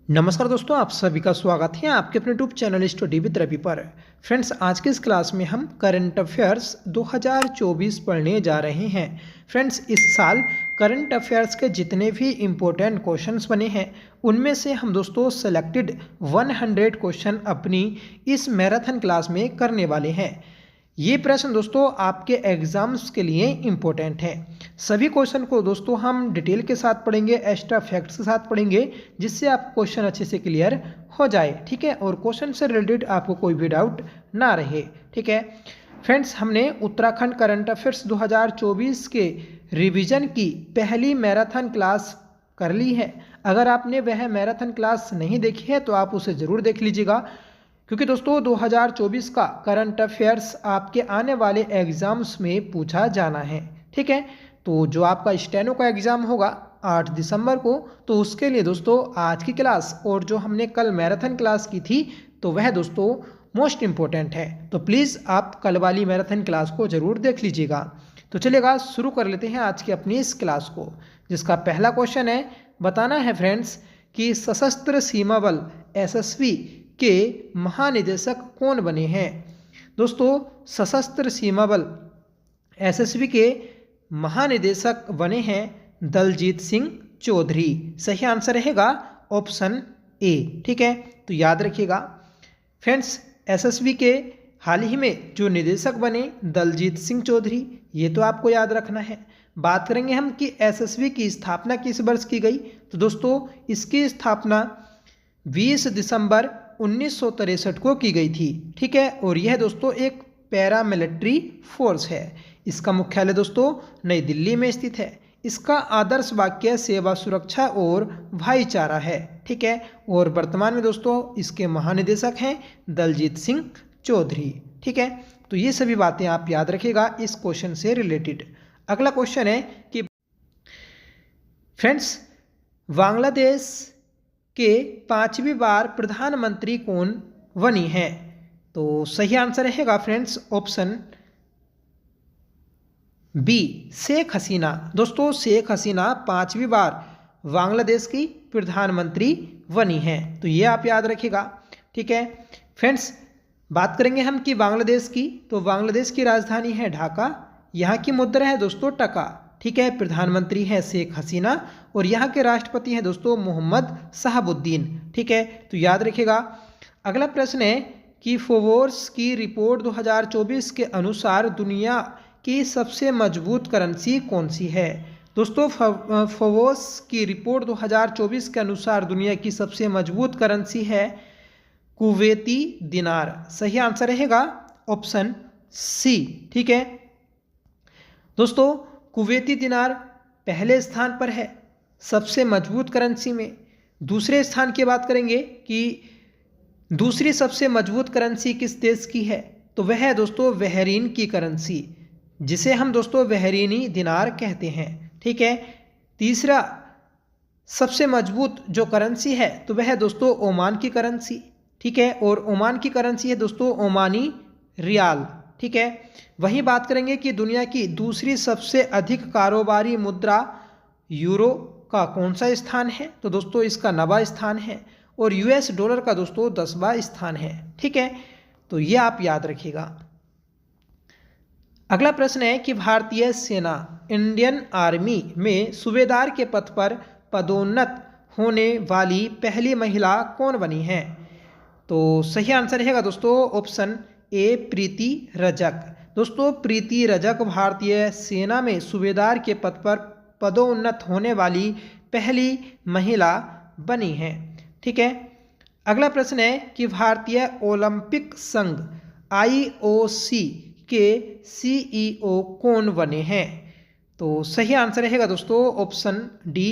नमस्कार दोस्तों, आप सभी का स्वागत है आपके अपने YouTube channel study with Ravi पर। फ्रेंड्स, आज के इस क्लास में हम करंट अफेयर्स 2024 पढ़ने जा रहे हैं। फ्रेंड्स, इस साल करंट अफेयर्स के जितने भी इम्पोर्टेंट क्वेश्चंस बने हैं उनमें से हम दोस्तों सेलेक्टेड 100 क्वेश्चन अपनी इस मैराथन क्लास में करने वाले हैं। ये प्रश्न दोस्तों आपके एग्जाम्स के लिए इम्पोर्टेंट है। सभी क्वेश्चन को दोस्तों हम डिटेल के साथ पढ़ेंगे, एक्स्ट्रा फैक्ट्स के साथ पढ़ेंगे, जिससे आप क्वेश्चन अच्छे से क्लियर हो जाए। ठीक है, और क्वेश्चन से रिलेटेड आपको कोई भी डाउट ना रहे। ठीक है फ्रेंड्स, हमने उत्तराखंड करंट अफेयर्स 2024 के रिवीजन की पहली मैराथन क्लास कर ली है। अगर आपने वह मैराथन क्लास नहीं देखी है तो आप उसे ज़रूर देख लीजिएगा, क्योंकि दोस्तों 2024 का करंट अफेयर्स आपके आने वाले एग्जाम्स में पूछा जाना है। ठीक है, तो जो आपका स्टेनो का एग्ज़ाम होगा 8 दिसंबर को, तो उसके लिए दोस्तों आज की क्लास और जो हमने कल मैराथन क्लास की थी तो वह दोस्तों मोस्ट इम्पोर्टेंट है। तो प्लीज़ आप कल वाली मैराथन क्लास को ज़रूर देख लीजिएगा। तो चलिएगा शुरू कर लेते हैं आज की अपनी इस क्लास को, जिसका पहला क्वेश्चन है, बताना है फ्रेंड्स कि सशस्त्र सीमा बल एसएसबी के महानिदेशक कौन बने हैं। दोस्तों, सशस्त्र सीमा बल एसएसबी के महानिदेशक बने हैं दलजीत सिंह चौधरी। सही आंसर रहेगा ऑप्शन ए। ठीक है, तो याद रखिएगा फ्रेंड्स, एसएसबी के हाल ही में जो निदेशक बने दलजीत सिंह चौधरी, ये तो आपको याद रखना है। बात करेंगे हम कि एसएसबी की स्थापना किस वर्ष की गई, तो दोस्तों इसकी स्थापना 20 दिसंबर 1963 को की गई थी। ठीक है, और यह दोस्तों एक पैरामिलिट्री फोर्स है। इसका मुख्यालय दोस्तों नई दिल्ली में स्थित है। इसका आदर्श वाक्य सेवा, सुरक्षा और भाईचारा है। ठीक है, और वर्तमान में दोस्तों इसके महानिदेशक हैं दलजीत सिंह चौधरी। ठीक है, तो ये सभी बातें आप याद रखिएगा इस क्वेश्चन से रिलेटेड। अगला क्वेश्चन है कि फ्रेंड्स, बांग्लादेश के 5वीं बार प्रधानमंत्री कौन बनी है। तो सही आंसर रहेगा friends option B, Sheikh Hasina. दोस्तों शेख हसीना 5वीं बार बांग्लादेश की प्रधानमंत्री बनी है, तो ये आप याद रखिएगा। ठीक है फ्रेंड्स, बात करेंगे हम कि बांग्लादेश की, तो बांग्लादेश की राजधानी है ढाका। यहाँ की मुद्रा है दोस्तों टका। ठीक है, प्रधानमंत्री है शेख हसीना और यहाँ के राष्ट्रपति हैं दोस्तों मोहम्मद शहाबुद्दीन। ठीक है, तो याद रखिएगा। अगला प्रश्न है कि फोर्ब्स की रिपोर्ट 2024 के अनुसार दुनिया की सबसे मजबूत करेंसी कौन सी है। दोस्तों फोर्ब्स की रिपोर्ट 2024 के अनुसार दुनिया की सबसे मजबूत करेंसी है कुवैती दिनार। सही आंसर रहेगा ऑप्शन सी। ठीक है दोस्तों, कुवैती दिनार पहले स्थान पर है सबसे मजबूत करेंसी में। दूसरे स्थान की बात करेंगे कि दूसरी सबसे मजबूत करेंसी किस देश की है, तो वह है दोस्तों बहरीन की करेंसी, जिसे हम दोस्तों बहरीनी दिनार कहते हैं। ठीक है, तीसरा सबसे मजबूत जो करेंसी है तो वह है दोस्तों ओमान की करेंसी। ठीक है, और ओमान की करेंसी है दोस्तों ओमानी रियाल। ठीक है, वहीं बात करेंगे कि दुनिया की दूसरी सबसे अधिक कारोबारी मुद्रा यूरो का कौन सा स्थान है, तो दोस्तों इसका 9वां स्थान है, और यूएस डॉलर का दोस्तों 10वां स्थान है। ठीक है, तो ये आप याद रखिएगा। अगला प्रश्न है कि भारतीय सेना इंडियन आर्मी में सूबेदार के पद पर पदोन्नत होने वाली पहली महिला कौन बनी है। तो सही आंसर रहेगा दोस्तों ऑप्शन ए, प्रीति रजक। दोस्तों प्रीति रजक भारतीय सेना में सूबेदार के पद पर पदोन्नत होने वाली पहली महिला बनी है। ठीक है, अगला प्रश्न है कि भारतीय ओलंपिक संघ IOC के CEO कौन बने हैं। तो सही आंसर रहेगा दोस्तों ऑप्शन डी,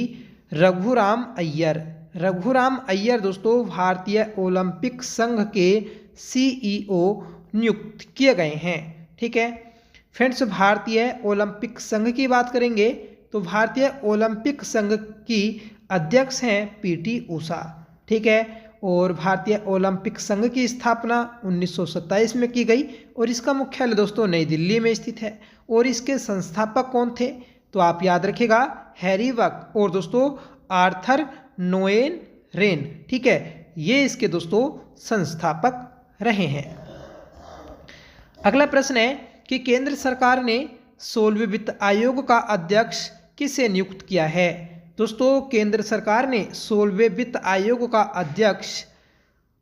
रघुराम अय्यर। रघुराम अय्यर दोस्तों भारतीय ओलंपिक संघ के CEO नियुक्त किए गए हैं। ठीक है फ्रेंड्स, भारतीय ओलंपिक संघ की बात करेंगे तो भारतीय ओलंपिक संघ की अध्यक्ष हैं PT ऊषा। ठीक है, और भारतीय ओलंपिक संघ की स्थापना 1927 में की गई और इसका मुख्यालय दोस्तों नई दिल्ली में स्थित है। और इसके संस्थापक कौन थे, तो आप याद रखिएगा हैरी वक और दोस्तों आर्थर नोएन रेन, ठीक है, ये इसके दोस्तों संस्थापक रहे हैं। अगला प्रश्न है कि केंद्र सरकार ने 16वें वित्त आयोग का अध्यक्ष किसे नियुक्त किया है। दोस्तों केंद्र सरकार ने 16वें वित्त आयोग का अध्यक्ष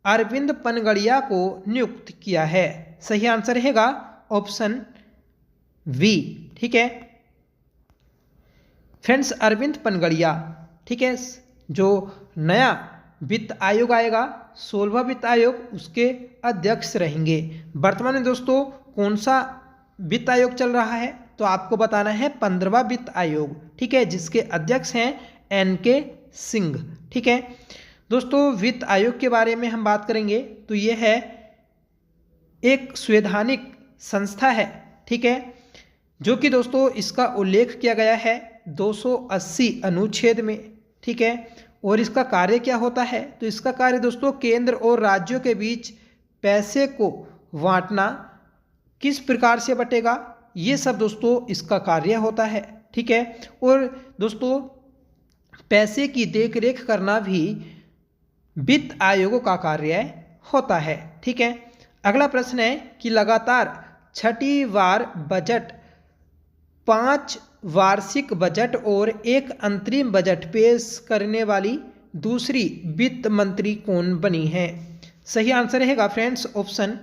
अरविंद पनगड़िया को नियुक्त किया है। सही आंसर रहेगा ऑप्शन बी, ठीक है फ्रेंड्स, अरविंद पनगड़िया, ठीक है, जो नया वित्त आयोग आएगा 16वां वित्त आयोग, उसके अध्यक्ष रहेंगे। वर्तमान में दोस्तों कौन सा वित्त आयोग चल रहा है, तो आपको बताना है 15वां वित्त आयोग, ठीक है, जिसके अध्यक्ष हैं एन.के. सिंह, ठीक है। दोस्तों वित्त आयोग के बारे में हम बात करेंगे तो यह है एक संवैधानिक संस्था है, ठीक है, जो कि दोस्तों इसका उल्लेख किया गया है 280 अनुच्छेद में, ठीक है। और इसका कार्य क्या होता है, तो इसका कार्य दोस्तों केंद्र और राज्यों के बीच पैसे को बांटना, किस प्रकार से बटेगा, ये सब दोस्तों इसका कार्य होता है, ठीक है। और दोस्तों पैसे की देखरेख करना भी वित्त आयोग का कार्य होता है, ठीक है। अगला प्रश्न है कि लगातार छठी बार बजट, 5 वार्षिक बजट और एक अंतरिम बजट पेश करने वाली दूसरी वित्त मंत्री कौन बनी है। सही आंसर रहेगा friends option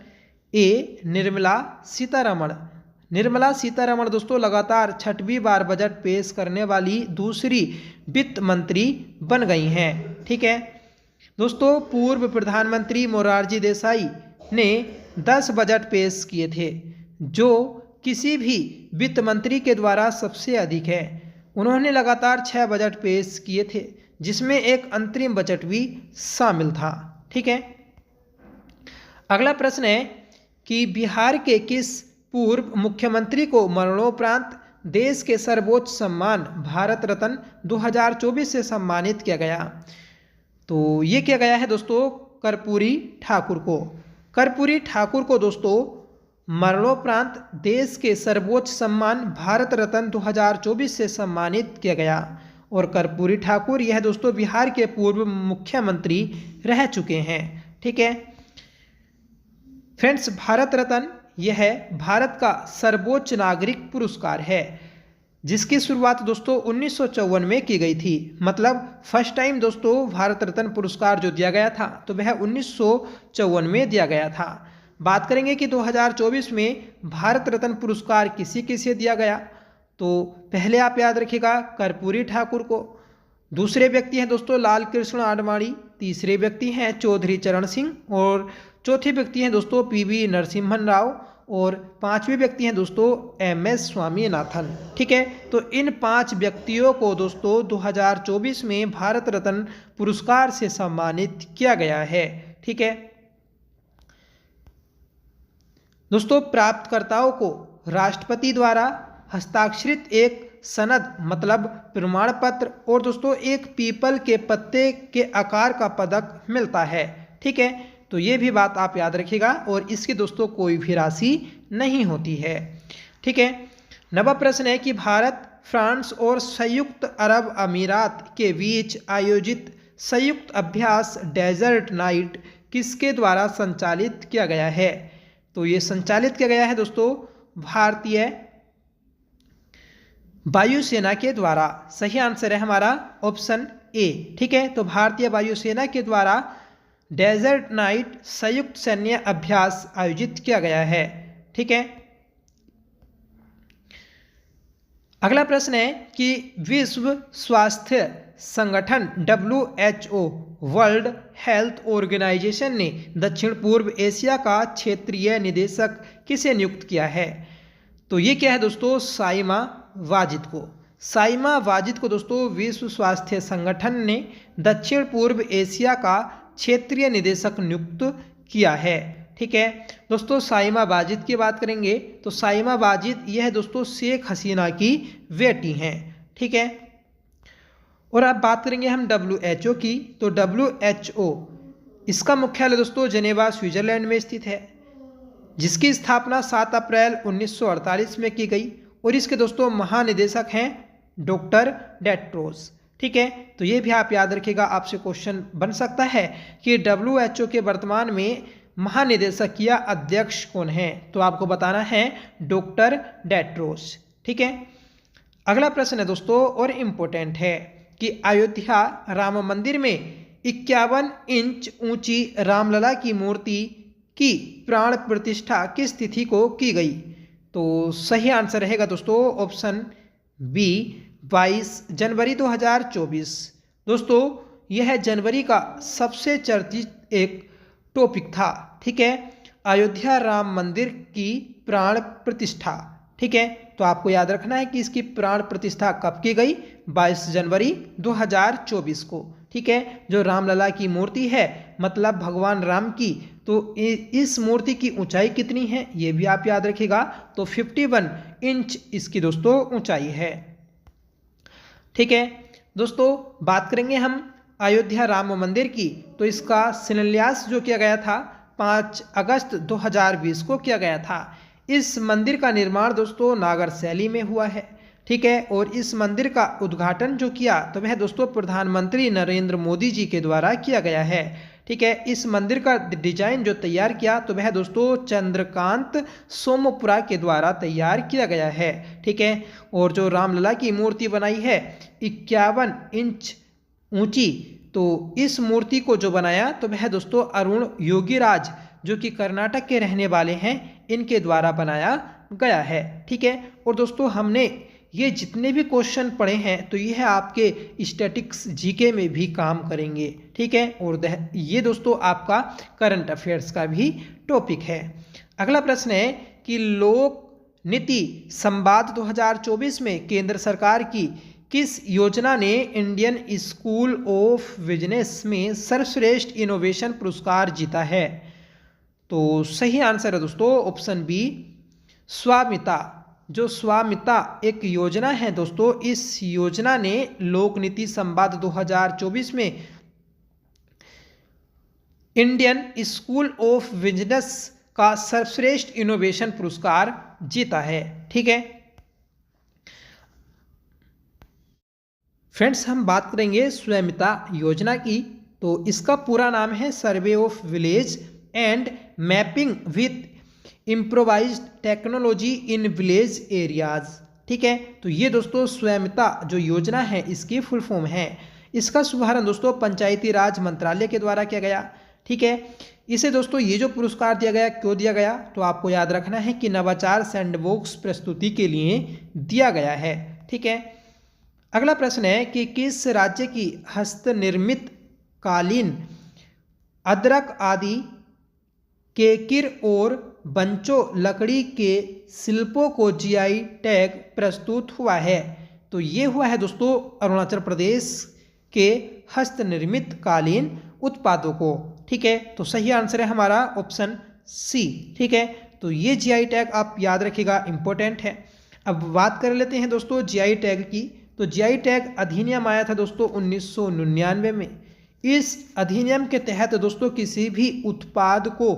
A, Nirmala Sitharaman. Nirmala Sitharaman दोस्तों लगातार 6वीं बार बजट पेश करने वाली दूसरी वित्त मंत्री बन गई हैं, ठीक है। दोस्तों पूर्व प्रधानमंत्री मोरारजी देसाई ने 10 बजट पेश किए थे, जो किसी भी वित्त मंत्री के द्वारा सबसे अधिक है। उन्होंने लगातार 6 बजट पेश किए थे, जिसमें एक अंतरिम बजट भी शामिल था, ठीक है। अगला प्रश्न है कि बिहार के किस पूर्व मुख्यमंत्री को मरणोपरांत देश के सर्वोच्च सम्मान भारत रत्न 2024 से सम्मानित किया गया। तो ये किया गया है दोस्तों कर्पूरी ठाकुर को। कर्पूरी ठाकुर को दोस्तों मरणोपरांत देश के सर्वोच्च सम्मान भारत रत्न 2024 से सम्मानित किया गया। और कर्पूरी ठाकुर यह दोस्तों बिहार के पूर्व मुख्यमंत्री रह चुके हैं, ठीक है फ्रेंड्स। भारत रत्न यह भारत का सर्वोच्च नागरिक पुरस्कार है, जिसकी शुरुआत दोस्तों 1954 में की गई थी। मतलब फर्स्ट टाइम दोस्तों भारत रत्न पुरस्कार जो दिया गया था तो वह 1954 में दिया गया था। बात करेंगे कि 2024 में भारत रत्न पुरस्कार किसे किसे दिया गया, तो पहले आप याद रखिएगा कर्पूरी ठाकुर को, दूसरे व्यक्ति हैं दोस्तों लाल कृष्ण आडवाणी, तीसरे व्यक्ति हैं चौधरी चरण सिंह, और चौथे व्यक्ति हैं दोस्तों पी.वी. नरसिम्हन राव, और पांचवें व्यक्ति हैं दोस्तों एम.एस. स्वामीनाथन, ठीक है। तो इन 5 व्यक्तियों को दोस्तों 2024 में भारत रत्न पुरस्कार से सम्मानित किया गया है, ठीक है। दोस्तों प्राप्तकर्ताओं को राष्ट्रपति द्वारा हस्ताक्षरित एक सनद मतलब प्रमाण पत्र और दोस्तों एक पीपल के पत्ते के आकार का पदक मिलता है, ठीक है। तो ये भी बात आप याद रखिएगा, और इसकी दोस्तों कोई भी राशि नहीं होती है, ठीक है। नवा प्रश्न है कि भारत, फ्रांस और संयुक्त अरब अमीरात के बीच आयोजित संयुक्त अभ्यास डेजर्ट नाइट किसके द्वारा संचालित किया गया है। तो ये संचालित किया गया है दोस्तों भारतीय वायुसेना के द्वारा। सही आंसर है हमारा ऑप्शन ए, ठीक है। तो भारतीय वायुसेना के द्वारा डेजर्ट नाइट संयुक्त सैन्य अभ्यास आयोजित किया गया है, ठीक है। अगला प्रश्न है कि विश्व स्वास्थ्य संगठन WHO वर्ल्ड हेल्थ ऑर्गेनाइजेशन ने दक्षिण पूर्व एशिया का क्षेत्रीय निदेशक किसे नियुक्त किया है। तो ये क्या है दोस्तों साइमा वाजिद को। साइमा वाजिद को दोस्तों विश्व स्वास्थ्य संगठन ने दक्षिण पूर्व एशिया का क्षेत्रीय निदेशक नियुक्त किया है, ठीक है। दोस्तों साइमा वाजिद की बात करेंगे तो साइमा वाजिद यह दोस्तों शेख हसीना की बेटी हैं, ठीक है। और अब बात करेंगे हम WHO की, तो WHO इसका मुख्यालय दोस्तों जेनेवा स्विट्जरलैंड में स्थित है, जिसकी स्थापना 7 अप्रैल 1948 में की गई। और इसके दोस्तों महानिदेशक हैं डॉक्टर टेड्रोस। ठीक है, तो ये भी आप याद रखिएगा, आपसे क्वेश्चन बन सकता है कि WHO के वर्तमान में महानिदेशक या अध्यक्ष कौन है, तो आपको बताना है डॉक्टर टेड्रोस। ठीक है, अगला प्रश्न है दोस्तों और इम्पोर्टेंट है कि अयोध्या राम मंदिर में 51 इंच ऊंची रामलला की मूर्ति की प्राण प्रतिष्ठा किस तिथि को की गई, तो सही आंसर रहेगा दोस्तों ऑप्शन बी 22 जनवरी 2024। दोस्तों यह जनवरी का सबसे चर्चित एक टॉपिक था। ठीक है, अयोध्या राम मंदिर की प्राण प्रतिष्ठा। ठीक है, तो आपको याद रखना है कि इसकी प्राण प्रतिष्ठा कब की गई, 22 जनवरी 2024 को। ठीक है, जो रामलला की मूर्ति है मतलब भगवान राम की, तो इस मूर्ति की ऊंचाई कितनी है ये भी आप याद रखिएगा, तो 51 इंच इसकी दोस्तों ऊंचाई है। ठीक है दोस्तों, बात करेंगे हम अयोध्या राम मंदिर की, तो इसका शिलान्यास जो किया गया था 5 अगस्त 2020 को किया गया था। इस मंदिर का निर्माण दोस्तों नागर शैली में हुआ है। ठीक है, और इस मंदिर का उद्घाटन जो किया तो वह दोस्तों प्रधानमंत्री नरेंद्र मोदी जी के द्वारा किया गया है। ठीक है, इस मंदिर का डिजाइन जो तैयार किया तो वह दोस्तों चंद्रकांत सोमपुरा के द्वारा तैयार किया गया है। ठीक है, और जो रामलला की मूर्ति बनाई है 51 इंच ऊंची, तो इस मूर्ति को जो बनाया तो वह दोस्तों अरुण योगीराज जो कि कर्नाटक के रहने वाले हैं, इनके द्वारा बनाया गया है। ठीक है, और दोस्तों हमने ये जितने भी क्वेश्चन पढ़े हैं तो यह आपके स्टैटिक्स जीके में भी काम करेंगे। ठीक है, और ये दोस्तों आपका करंट अफेयर्स का भी टॉपिक है। अगला प्रश्न है कि लोक नीति संवाद 2024 में केंद्र सरकार की किस योजना ने इंडियन स्कूल ऑफ बिजनेस में सर्वश्रेष्ठ इनोवेशन पुरस्कार जीता है, तो सही आंसर है दोस्तों ऑप्शन बी स्वामिता। जो स्वामिता एक योजना है दोस्तों, इस योजना ने लोक नीति संवाद 2024 में इंडियन स्कूल ऑफ बिजनेस का सर्वश्रेष्ठ इनोवेशन पुरस्कार जीता है। ठीक है फ्रेंड्स, हम बात करेंगे स्वामिता योजना की, तो इसका पूरा नाम है survey of village and mapping with improvised technology in village areas. ठीक है, तो ये दोस्तों स्वामिता जो योजना है इसकी फुल फॉर्म है। इसका शुभारंभ दोस्तों पंचायती राज मंत्रालय के द्वारा किया गया। ठीक है, इसे दोस्तों ये जो पुरस्कार दिया गया क्यों दिया गया, तो आपको याद रखना है कि नवाचार सैंडबॉक्स प्रस्तुति के लिए दिया गया है। ठीक है, अगला प्रश्न है कि किस राज्य की हस्तनिर्मित कालीन, अदरक आदि केकिर और बंचो लकड़ी के शिल्पों को जीआई टैग प्रस्तुत हुआ है, तो ये हुआ है दोस्तों अरुणाचल प्रदेश के हस्तनिर्मित कालीन उत्पादों को। ठीक है, तो सही आंसर है हमारा ऑप्शन सी। ठीक है, तो ये जीआई टैग आप याद रखिएगा, इंपॉर्टेंट है। अब बात कर लेते हैं दोस्तों जीआई टैग की, तो जीआई टैग अधिनियम आया था दोस्तों 1999 में। इस अधिनियम के तहत दोस्तों किसी भी उत्पाद को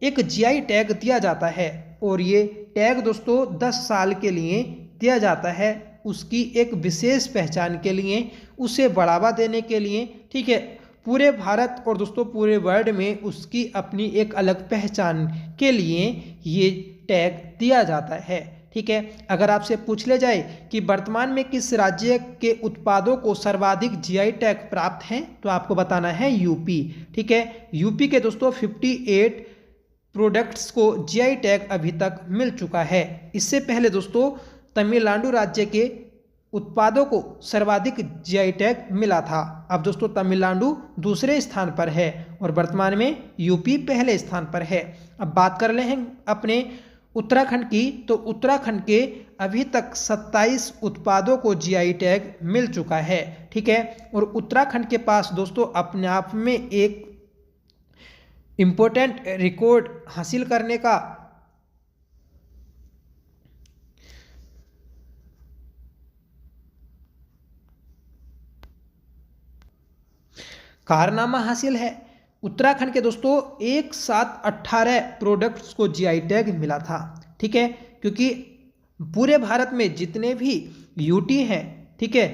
एक जीआई टैग दिया जाता है, और ये टैग दोस्तों 10 साल के लिए दिया जाता है, उसकी एक विशेष पहचान के लिए, उसे बढ़ावा देने के लिए। ठीक है, पूरे भारत और दोस्तों पूरे वर्ल्ड में उसकी अपनी एक अलग पहचान के लिए ये टैग दिया जाता है। ठीक है, अगर आपसे पूछ ले जाए कि वर्तमान में किस राज्य के उत्पादों को सर्वाधिक जीआई टैग प्राप्त हैं, तो आपको बताना है यूपी। ठीक है, यूपी के दोस्तों 58 प्रोडक्ट्स को जीआई टैग अभी तक मिल चुका है। इससे पहले दोस्तों तमिलनाडु राज्य के उत्पादों को सर्वाधिक जीआई टैग मिला था। अब दोस्तों तमिलनाडु दूसरे स्थान पर है और वर्तमान में यूपी पहले स्थान पर है। अब बात कर ले हैं अपने उत्तराखंड की, तो उत्तराखंड के अभी तक 27 उत्पादों को जीआई टैग मिल चुका है। ठीक है, और उत्तराखंड के पास दोस्तों अपने आप में एक इम्पोर्टेंट रिकॉर्ड हासिल करने का कारनामा हासिल है। उत्तराखंड के दोस्तों एक साथ 18 प्रोडक्ट्स को जीआई टैग मिला था। ठीक है, क्योंकि पूरे भारत में जितने भी यूटी हैं, ठीक है,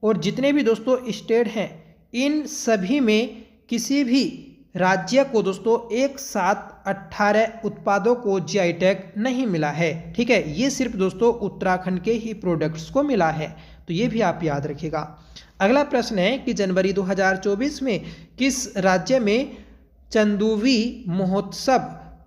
और जितने भी दोस्तों स्टेट हैं, इन सभी में किसी भी राज्य को दोस्तों एक साथ 18 उत्पादों को जीआई टैग नहीं मिला है। ठीक है, ये सिर्फ दोस्तों उत्तराखंड के ही प्रोडक्ट्स को मिला है, तो ये भी आप याद रखिएगा। अगला प्रश्न है कि जनवरी 2024 में किस राज्य में चंदूवी महोत्सव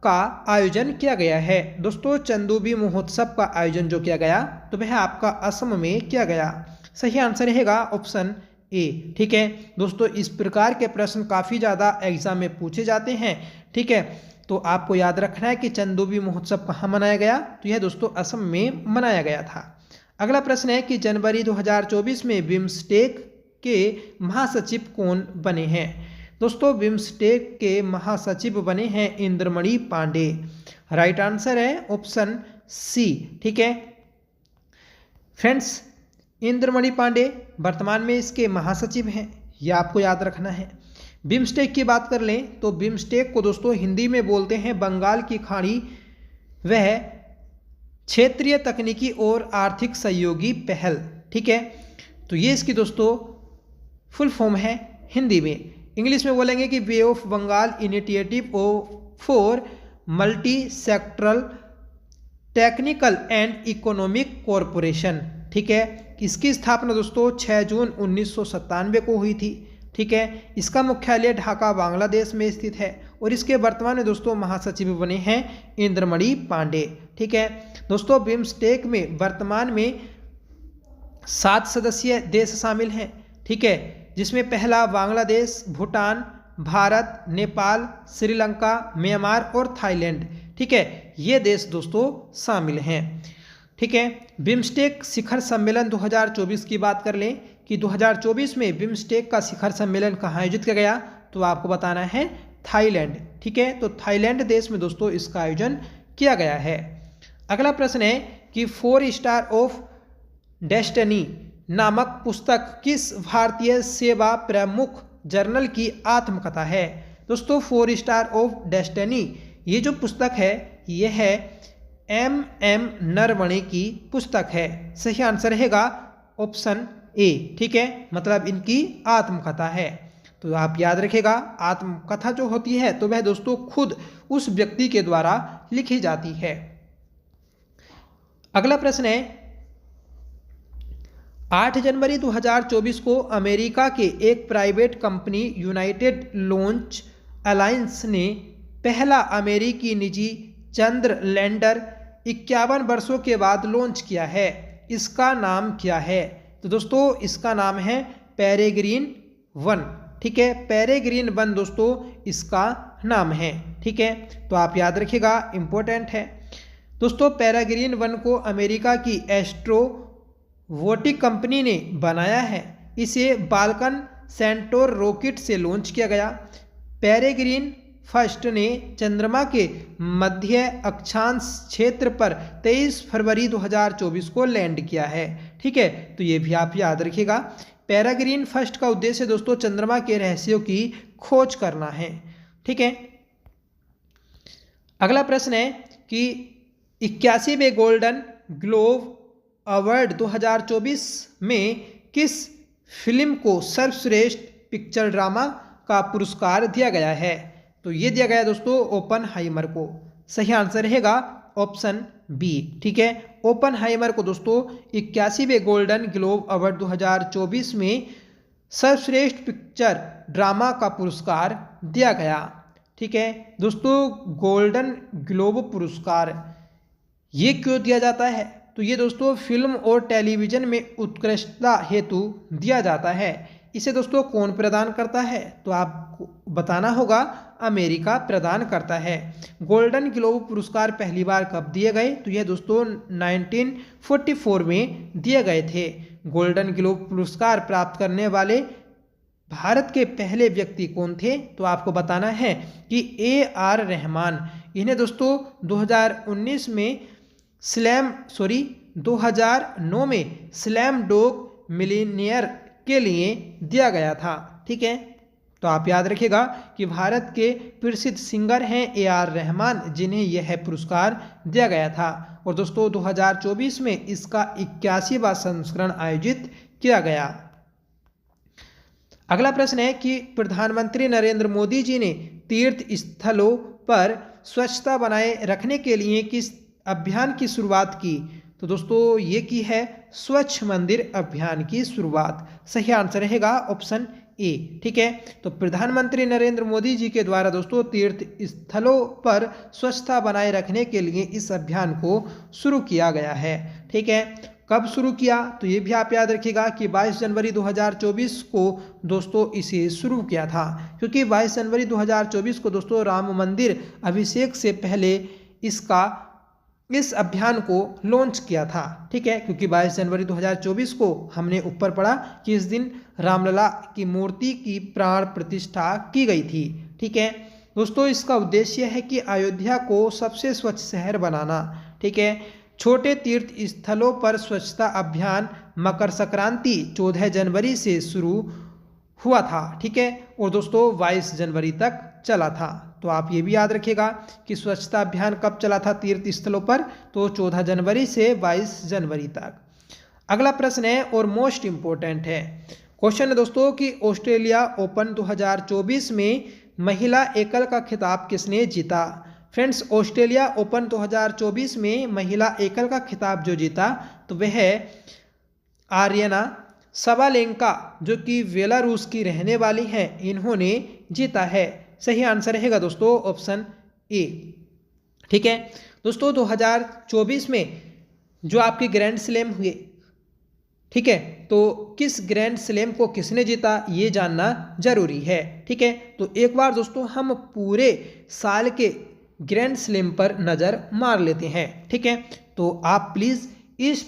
का आयोजन किया गया है। दोस्तों चंदूवी महोत्सव का आयोजन जो किया गया तो वह आपका असम में किया गया। सही आंसर रहेगा ऑप्शन ए। ठीक है दोस्तों, इस प्रकार के प्रश्न काफ़ी ज़्यादा एग्जाम में पूछे जाते हैं। ठीक है, तो आपको याद रखना है कि चंदूवी महोत्सव कहाँ मनाया गया, तो यह दोस्तों असम में मनाया गया था। अगला प्रश्न है कि जनवरी 2024 में बिम्स्टेक के महासचिव कौन बने हैं। दोस्तों बिम्स्टेक के महासचिव बने हैं इंद्रमणि पांडे। राइट आंसर है ऑप्शन सी। ठीक है फ्रेंड्स, इंद्रमणि पांडे वर्तमान में इसके महासचिव हैं, यह आपको याद रखना है। बिम्स्टेक की बात कर लें तो बिम्स्टेक को दोस्तों हिंदी में बोलते हैं बंगाल की खाड़ी वह क्षेत्रीय तकनीकी और आर्थिक सहयोगी पहल। ठीक है, तो ये इसकी दोस्तों फुल फॉर्म है हिंदी में। इंग्लिश में बोलेंगे कि bay of Bengal initiative for multi sectoral technical and economic corporation. ठीक है, इसकी स्थापना दोस्तों 6 जून 1997 को हुई थी। ठीक है, इसका मुख्यालय ढाका बांग्लादेश में स्थित है और इसके वर्तमान में दोस्तों महासचिव बने हैं इंद्रमणि पांडे। ठीक है दोस्तों, बिम्स्टेक में वर्तमान में 7 सदस्यीय देश शामिल हैं। ठीक है, जिसमें पहला बांग्लादेश, भूटान, भारत, नेपाल, श्रीलंका, म्यांमार और थाईलैंड। ठीक है, ये देश दोस्तों शामिल हैं। ठीक है, बिम्स्टेक शिखर सम्मेलन 2024 की बात कर लें कि 2024 में बिम्स्टेक का शिखर सम्मेलन कहाँ आयोजित किया गया, तो आपको बताना है थाईलैंड। ठीक है, तो थाईलैंड देश में दोस्तों इसका आयोजन किया गया है। अगला प्रश्न है कि 4 स्टार ऑफ डेस्टिनी नामक पुस्तक किस भारतीय सेवा प्रमुख जर्नल की आत्मकथा है। दोस्तों 4 स्टार ऑफ डेस्टिनी ये जो पुस्तक है यह है MM नरवणे की पुस्तक है। सही आंसर रहेगा ऑप्शन ए। ठीक है, मतलब इनकी आत्मकथा है। तो आप याद रखिएगा, आत्मकथा जो होती है तो वह दोस्तों खुद उस व्यक्ति के द्वारा लिखी जाती है। अगला प्रश्न है 8 जनवरी 2024 को अमेरिका के एक private company United launch alliance ने पहला अमेरिकी निजी चंद्र लैंडर 51 वर्षों के बाद लॉन्च किया है। इसका नाम क्या है। तो दोस्तों इसका नाम है पेरेग्रीन 1। ठीक है, पेरेग्रीन 1 दोस्तों इसका नाम है। ठीक है, तो आप याद रखिएगा, इंपॉर्टेंट है। दोस्तों पेरेग्रीन 1 को अमेरिका की एस्ट्रोवोटिक कंपनी ने बनाया है। इसे बाल्कन सेंटोर रॉकेट से लॉन्च किया गया। पेरेग्रीन फर्स्ट ने चंद्रमा के मध्य अक्षांश क्षेत्र पर 23 फरवरी 2024 को लैंड किया है। ठीक है, तो ये भी आप याद रखिएगा। पेरेग्रीन फर्स्ट का उद्देश्य दोस्तों चंद्रमा के रहस्यों की खोज करना है। ठीक है, अगला प्रश्न है कि 81वें गोल्डन ग्लोब अवार्ड 2024 में किस फिल्म को सर्वश्रेष्ठ पिक्चर ड्रामा का पुरस्कार दिया गया है। तो ये दिया गया दोस्तों ओपनहाइमर को। सही आंसर रहेगा ऑप्शन बी। ठीक है, ओपनहाइमर को दोस्तों 81वें गोल्डन ग्लोब अवार्ड 2024 में सर्वश्रेष्ठ पिक्चर ड्रामा का पुरस्कार दिया गया। ठीक है दोस्तों, गोल्डन ग्लोब पुरस्कार ये क्यों दिया जाता है, तो ये दोस्तों फिल्म और टेलीविज़न में उत्कृष्टता हेतु दिया जाता है। इसे दोस्तों कौन प्रदान करता है, तो आपको बताना होगा, अमेरिका प्रदान करता है। गोल्डन ग्लोब पुरस्कार पहली बार कब दिए गए, तो यह दोस्तों 1944 में दिए गए थे। गोल्डन ग्लोब पुरस्कार प्राप्त करने वाले भारत के पहले व्यक्ति कौन थे, तो आपको बताना है कि AR रहमान। इन्हें दोस्तों 2009 में स्लैम डॉग मिलीनियर के लिए दिया गया था। ठीक है, तो आप याद रखिएगा कि भारत के प्रसिद्ध सिंगर हैं AR रहमान, जिन्हें यह पुरस्कार दिया गया था। और दोस्तों 2024 में इसका 81वां संस्करण आयोजित किया गया। अगला प्रश्न है कि प्रधानमंत्री नरेंद्र मोदी जी ने तीर्थ स्थलों पर स्वच्छता बनाए रखने के लिए किस अभियान की शुरुआत की? तो दोस्तों ये की है स्वच्छ मंदिर अभियान की शुरुआत। सही आंसर रहेगा ऑप्शन ए। ठीक है, तो प्रधानमंत्री नरेंद्र मोदी जी के द्वारा दोस्तों तीर्थ स्थलों पर स्वच्छता बनाए रखने के लिए इस अभियान को शुरू किया गया है। ठीक है, कब शुरू किया? तो ये भी आप याद रखिएगा कि 22 जनवरी 2024 को दोस्तों इसे शुरू किया था, क्योंकि 22 जनवरी 2024 को दोस्तों राम मंदिर अभिषेक से पहले इस अभियान को लॉन्च किया था। ठीक है, क्योंकि 22 जनवरी 2024 को हमने ऊपर पढ़ा कि इस दिन रामलला की मूर्ति की प्राण प्रतिष्ठा की गई थी। ठीक है दोस्तों, इसका उद्देश्य है कि अयोध्या को सबसे स्वच्छ शहर बनाना। ठीक है, छोटे तीर्थ स्थलों पर स्वच्छता अभियान मकर संक्रांति 14 जनवरी से शुरू हुआ था। ठीक है, और दोस्तों 22 जनवरी तक चला था। तो आप ये भी याद रखिएगा कि स्वच्छता अभियान कब चला था तीर्थ स्थलों पर? तो 14 जनवरी से 22 जनवरी तक। अगला प्रश्न है और मोस्ट इंपॉर्टेंट है क्वेश्चन है दोस्तों कि ऑस्ट्रेलिया ओपन 2024 में महिला एकल का खिताब किसने जीता? फ्रेंड्स, ऑस्ट्रेलिया ओपन 2024 में महिला एकल का खिताब जो जीता तो वह आर्यना सबालेंका, जो कि बेलारूस की रहने वाली हैं, इन्होंने जीता है। सही आंसर रहेगा दोस्तों ऑप्शन ए। ठीक है दोस्तों, 2024 में जो आपके ग्रैंड स्लैम हुए, ठीक है, तो किस ग्रैंड स्लैम को किसने जीता ये जानना जरूरी है। ठीक है, तो एक बार दोस्तों हम पूरे साल के ग्रैंड स्लैम पर नज़र मार लेते हैं। ठीक है, तो आप प्लीज़ इस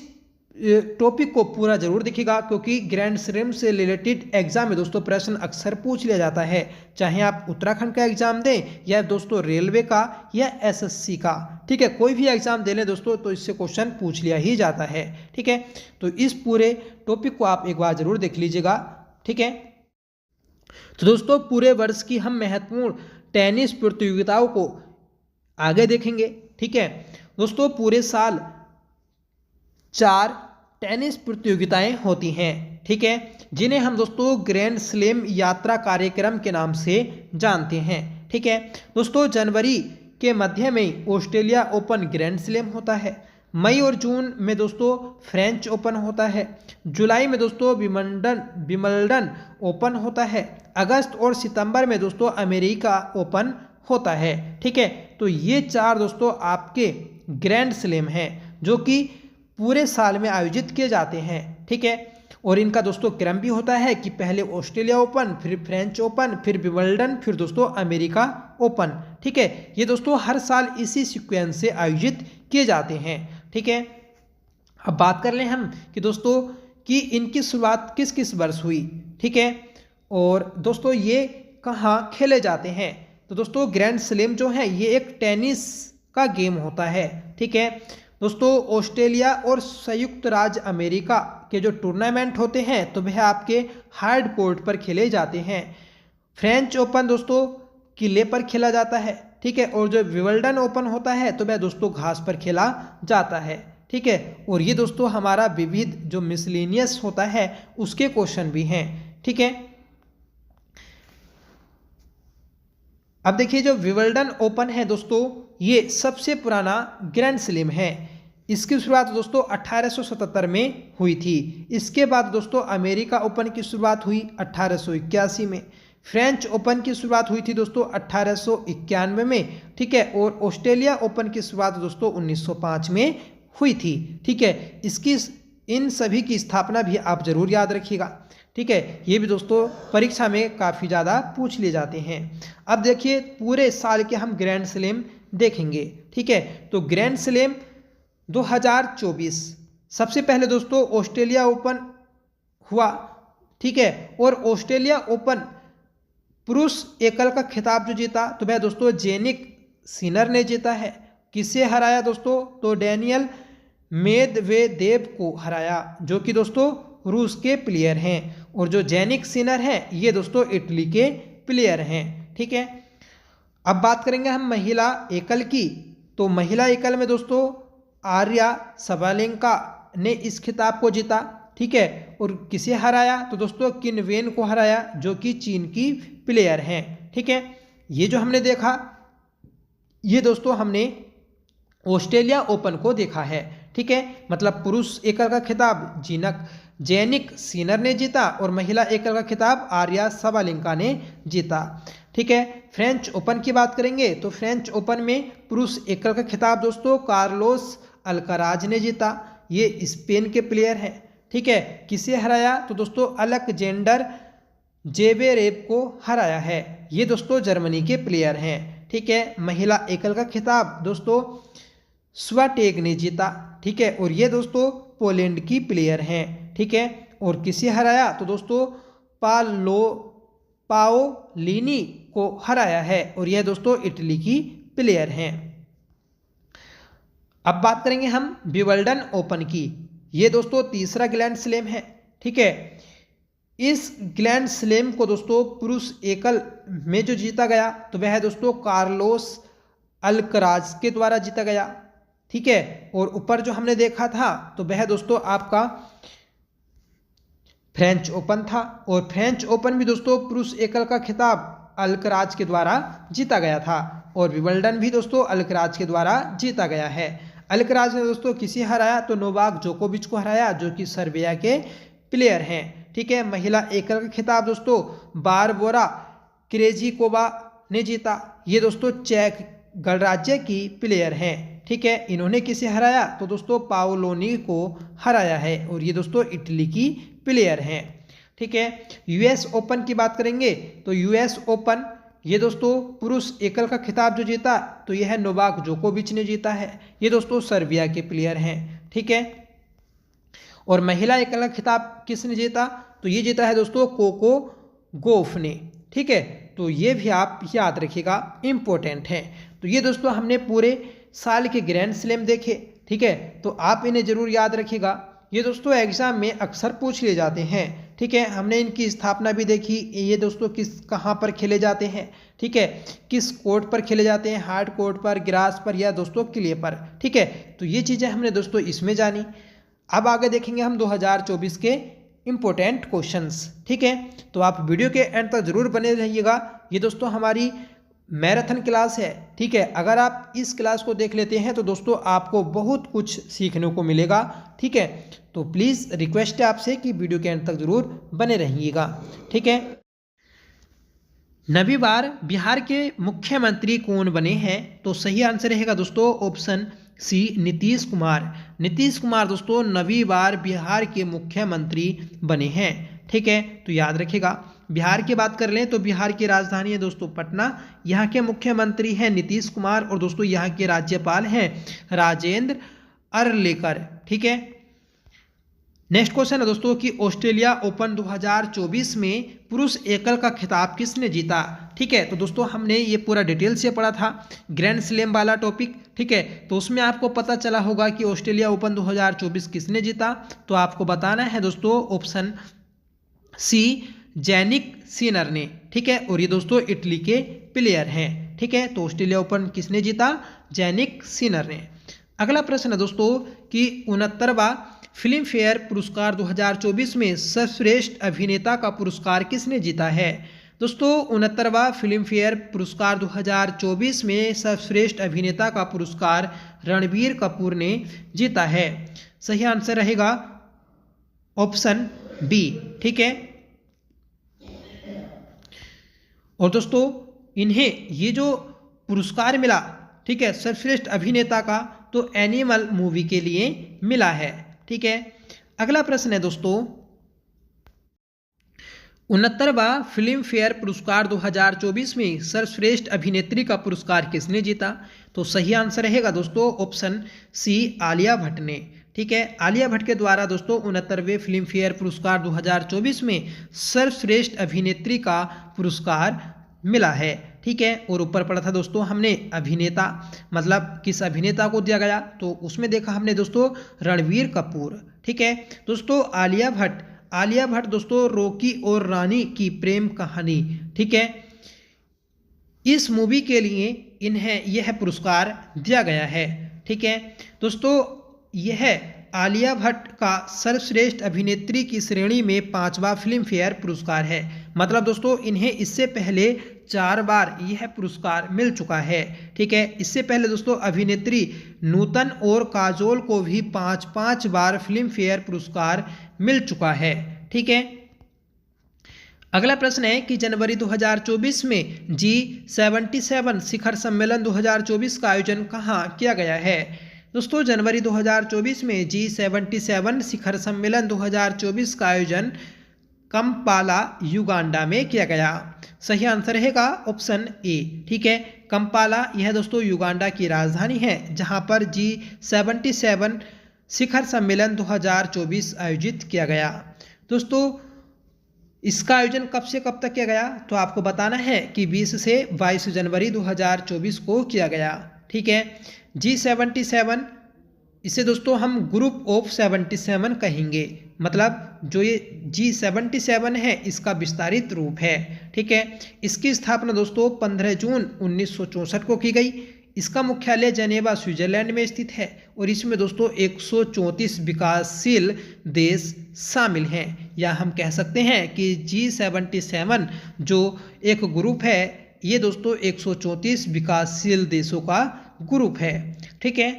टॉपिक को पूरा जरूर देखिएगा, क्योंकि ग्रैंड स्लैम से रिलेटेड एग्जाम में दोस्तों प्रश्न अक्सर पूछ लिया जाता है, चाहे आप उत्तराखंड का एग्जाम दें या दोस्तों रेलवे का या एसएससी का। ठीक है, कोई भी एग्जाम दे लें दोस्तों तो इससे क्वेश्चन पूछ लिया ही जाता है। ठीक है, तो इस पूरे टॉपिक को आप एक बार जरूर देख लीजिएगा। ठीक है, तो दोस्तों पूरे वर्ष की हम महत्वपूर्ण टेनिस प्रतियोगिताओं को आगे देखेंगे। ठीक है दोस्तों, पूरे साल 4 टेनिस प्रतियोगिताएं होती हैं। ठीक है, जिन्हें हम दोस्तों ग्रैंड स्लैम यात्रा कार्यक्रम के नाम से जानते हैं। ठीक है दोस्तों, जनवरी के मध्य में ऑस्ट्रेलिया ओपन ग्रैंड स्लैम होता है। मई और जून में दोस्तों फ्रेंच ओपन होता है। जुलाई में दोस्तों विंबलडन ओपन होता है। अगस्त और सितंबर में दोस्तों अमेरिका ओपन होता है। ठीक है, तो ये 4 दोस्तों आपके ग्रैंड स्लैम हैं जो कि पूरे साल में आयोजित किए जाते हैं। ठीक है, और इनका दोस्तों क्रम भी होता है कि पहले ऑस्ट्रेलिया ओपन, फिर फ्रेंच ओपन, फिर विंबलडन, फिर दोस्तों अमेरिका ओपन। ठीक है, ये दोस्तों हर साल इसी सीक्वेंस से आयोजित किए जाते हैं। ठीक है, अब बात कर लें हम कि दोस्तों कि इनकी शुरुआत किस किस वर्ष हुई। ठीक है, और दोस्तों ये कहाँ खेले जाते हैं? तो दोस्तों ग्रैंड स्लैम जो है ये एक टेनिस का गेम होता है। ठीक है दोस्तों, ऑस्ट्रेलिया और संयुक्त राज्य अमेरिका के जो टूर्नामेंट होते हैं तो वह आपके हार्ड कोर्ट पर खेले जाते हैं। फ्रेंच ओपन दोस्तों किले पर खेला जाता है। ठीक है, और जो विंबलडन ओपन होता है तो वह दोस्तों घास पर खेला जाता है। ठीक है, और ये दोस्तों हमारा विविध जो मिसलेनियस होता है उसके क्वेश्चन भी हैं। ठीक है, अब देखिए जो विंबलडन ओपन है दोस्तों ये सबसे पुराना ग्रैंड स्लैम है। इसकी शुरुआत दोस्तों 1877 में हुई थी। इसके बाद दोस्तों अमेरिका ओपन की शुरुआत हुई 1881 में। फ्रेंच ओपन की शुरुआत हुई थी दोस्तों 1891 में। ठीक है, और ऑस्ट्रेलिया ओपन की शुरुआत दोस्तों 1905 में हुई थी। ठीक है, इन सभी की स्थापना भी आप जरूर याद रखिएगा। ठीक है, ये भी दोस्तों परीक्षा में काफ़ी ज़्यादा पूछ लिए जाते हैं। अब देखिए पूरे साल के हम ग्रैंड स्लैम देखेंगे। ठीक है, तो ग्रैंड स्लैम 2024 सबसे पहले दोस्तों ऑस्ट्रेलिया ओपन हुआ। ठीक है, और ऑस्ट्रेलिया ओपन पुरुष एकल का खिताब जो जीता तो वह दोस्तों जेनिक सिनर ने जीता है। किसे हराया दोस्तों? तो डेनियल मेदवेदेव को हराया, जो कि दोस्तों रूस के प्लेयर हैं। और जो जेनिक सिनर हैं ये दोस्तों इटली के प्लेयर हैं। ठीक है, अब बात करेंगे हम महिला एकल की। तो महिला एकल में दोस्तों आर्या सबालेंका ने इस खिताब को जीता। ठीक है, और किसे हराया, तो दोस्तों किन वेन को हराया, जो कि चीन की प्लेयर हैं। ठीक है, ये जो हमने देखा, ये दोस्तों हमने ऑस्ट्रेलिया ओपन को देखा है। ठीक है, मतलब पुरुष एकल का खिताब जेनिक सिनर ने जीता और महिला एकल का खिताब आर्या साबालेंका ने जीता। ठीक है, फ्रेंच ओपन की बात करेंगे तो फ्रेंच ओपन में पुरुष एकल का खिताब दोस्तों कार्लोस अल्काराज ने जीता, ये स्पेन के प्लेयर हैं। ठीक है, किसे हराया, तो दोस्तों अलेक्जेंडर जेवेरेव को हराया है, ये दोस्तों जर्मनी के प्लेयर हैं। ठीक है, महिला एकल का खिताब दोस्तों स्वाटेग ने जीता। ठीक है, और ये दोस्तों पोलैंड की प्लेयर हैं। ठीक है, और किसे हराया, तो दोस्तों पाओलिनी को हराया है, और यह दोस्तों इटली की प्लेयर हैं। अब बात करेंगे हम विंबलडन ओपन की, ये दोस्तों तीसरा ग्रैंड स्लैम है। ठीक है, इस ग्रैंड स्लैम को दोस्तों पुरुष एकल में जो जीता गया तो वह दोस्तों कार्लोस अल्कराज के द्वारा जीता गया। ठीक है, और ऊपर जो हमने देखा था तो वह दोस्तों आपका फ्रेंच ओपन था, और फ्रेंच ओपन भी दोस्तों पुरुष एकल का खिताब अल्कराज के द्वारा जीता गया था, और विंबलडन भी दोस्तों अल्कराज के द्वारा जीता गया है। अल्कराज ने दोस्तों किसे हराया, तो नोवाक जोकोविच को हराया, जो कि सर्बिया के प्लेयर हैं। ठीक है, महिला एकल का खिताब दोस्तों बारबोरा क्रेजिकोवा ने जीता, ये दोस्तों चेक गणराज्य की प्लेयर हैं। ठीक है, इन्होंने किसे हराया, तो दोस्तों पाओलोनी को हराया है, और ये दोस्तों इटली की प्लेयर हैं। ठीक है, यूएस ओपन की बात करेंगे तो यूएस ओपन ये दोस्तों पुरुष एकल का खिताब जो जीता तो यह नोवाक जोकोविच ने जीता है, ये दोस्तों सर्बिया के प्लेयर हैं। ठीक है, और महिला एकल का खिताब किसने जीता, तो ये जीता है दोस्तों कोको गोफ ने। ठीक है, तो ये भी आप याद रखिएगा, इंपॉर्टेंट है। तो ये दोस्तों हमने पूरे साल के ग्रैंड स्लैम देखे। ठीक है, तो आप इन्हें जरूर याद रखिएगा, ये दोस्तों एग्जाम में अक्सर पूछ लिए जाते हैं। ठीक है, हमने इनकी स्थापना भी देखी, ये दोस्तों कहाँ पर खेले जाते हैं। ठीक है, किस कोर्ट पर खेले जाते हैं, हार्ड कोर्ट पर, ग्रास पर, या दोस्तों किले पर। ठीक है, तो ये चीज़ें हमने दोस्तों इसमें जानी। अब आगे देखेंगे हम 2024 के इम्पोर्टेंट क्वेश्चंस। ठीक है, तो आप वीडियो के एंड तक जरूर बने रहिएगा, ये दोस्तों हमारी मैराथन क्लास है। ठीक है, अगर आप इस क्लास को देख लेते हैं तो दोस्तों आपको बहुत कुछ सीखने को मिलेगा। ठीक है, तो प्लीज़ रिक्वेस्ट है आपसे कि वीडियो के एंड तक जरूर बने रहिएगा। ठीक है, नवी बार बिहार के मुख्यमंत्री कौन बने हैं, तो सही आंसर रहेगा दोस्तों ऑप्शन सी नीतीश कुमार। नीतीश कुमार दोस्तों नवी बार बिहार के मुख्यमंत्री बने हैं। ठीक है, तो याद रखिएगा। बिहार की बात कर लें तो बिहार की राजधानी है दोस्तों पटना, यहाँ के मुख्यमंत्री हैं नीतीश कुमार, और दोस्तों यहाँ के राज्यपाल हैं राजेंद्र अरलेकर। ठीक है, नेक्स्ट क्वेश्चन है दोस्तों कि ऑस्ट्रेलिया ओपन 2024 में पुरुष एकल का खिताब किसने जीता। ठीक है, तो दोस्तों हमने ये पूरा डिटेल से पढ़ा था ग्रैंड स्लैम वाला टॉपिक। ठीक है, तो उसमें आपको पता चला होगा कि ऑस्ट्रेलिया ओपन 2024 किसने जीता, तो आपको बताना है दोस्तों ऑप्शन सी जेनिक सिनर ने। ठीक है, और ये दोस्तों इटली के प्लेयर हैं। ठीक है, तो ऑस्ट्रेलिया ओपन किसने जीता, जेनिक सिनर ने। अगला प्रश्न है दोस्तों कि 69वां फिल्म फेयर पुरस्कार 2024 में सर्वश्रेष्ठ अभिनेता का पुरस्कार किसने जीता है। दोस्तों 69वां फिल्म फेयर पुरस्कार 2024 में सर्वश्रेष्ठ अभिनेता का पुरस्कार रणबीर कपूर ने जीता है। सही आंसर रहेगा ऑप्शन बी। ठीक है, और दोस्तों इन्हें ये जो पुरस्कार मिला, ठीक है, सर्वश्रेष्ठ अभिनेता का, तो एनिमल मूवी के लिए मिला है। ठीक है, अगला प्रश्न है दोस्तों 69वां फिल्म फेयर पुरस्कार 2024 में सर्वश्रेष्ठ अभिनेत्री का पुरस्कार किसने जीता, तो सही आंसर रहेगा दोस्तों ऑप्शन सी आलिया भट्ट ने। ठीक है, आलिया भट्ट के द्वारा दोस्तों 69वें फिल्म फेयर पुरस्कार 2024 में सर्वश्रेष्ठ अभिनेत्री का पुरस्कार मिला है। ठीक है, और ऊपर पढ़ा था दोस्तों हमने अभिनेता मतलब किस अभिनेता को दिया गया, तो उसमें देखा हमने दोस्तों रणबीर कपूर। ठीक है, दोस्तों आलिया भट्ट दोस्तों रॉकी और रानी की प्रेम कहानी, ठीक है, इस मूवी के लिए इन्हें यह पुरस्कार दिया गया है। ठीक है दोस्तों, यह आलिया भट्ट का सर्वश्रेष्ठ अभिनेत्री की श्रेणी में 5वां फिल्म फेयर पुरस्कार है। मतलब दोस्तों इन्हें इससे पहले 4 बार यह पुरस्कार मिल चुका है। ठीक है, इससे पहले दोस्तों अभिनेत्री नूतन और काजोल को भी 5 बार फिल्म फेयर पुरस्कार मिल चुका है। ठीक है, अगला प्रश्न है कि जनवरी 2024 में G77 शिखर सम्मेलन 2024 का आयोजन कहाँ किया गया है। दोस्तों जनवरी 2024 में G77 शिखर सम्मेलन 2024 का आयोजन कंपाला युगांडा में किया गया। सही आंसर रहेगा ऑप्शन ए। ठीक है, कंपाला यह दोस्तों युगांडा की राजधानी है जहां पर G77 शिखर सम्मेलन 2024 आयोजित किया गया। दोस्तों इसका आयोजन कब से कब तक किया गया, तो आपको बताना है कि 20 से 22 जनवरी 2024 को किया गया। ठीक है, G77 इसे दोस्तों हम ग्रुप ऑफ 77 कहेंगे, मतलब जो ये G77 है इसका विस्तारित रूप है। ठीक है, इसकी स्थापना दोस्तों 15 जून 1964 को की गई। इसका मुख्यालय जेनेवा स्विट्जरलैंड में स्थित है और इसमें दोस्तों 134 विकासशील देश शामिल हैं, या हम कह सकते हैं कि G77 जो एक ग्रुप है ये दोस्तों 134 विकासशील देशों का ग्रुप है। ठीक है,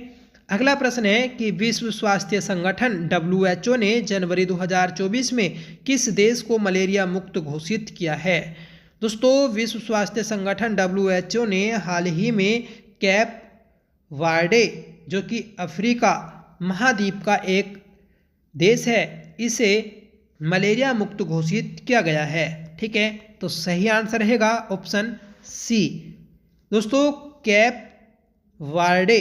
अगला प्रश्न है कि विश्व स्वास्थ्य संगठन WHO ने जनवरी 2024 में किस देश को मलेरिया मुक्त घोषित किया है। दोस्तों विश्व स्वास्थ्य संगठन WHO ने हाल ही में कैप वार्डे जो कि अफ्रीका महाद्वीप का एक देश है इसे मलेरिया मुक्त घोषित किया गया है। ठीक है, तो सही आंसर रहेगा ऑप्शन सी। दोस्तों कैप वार्डे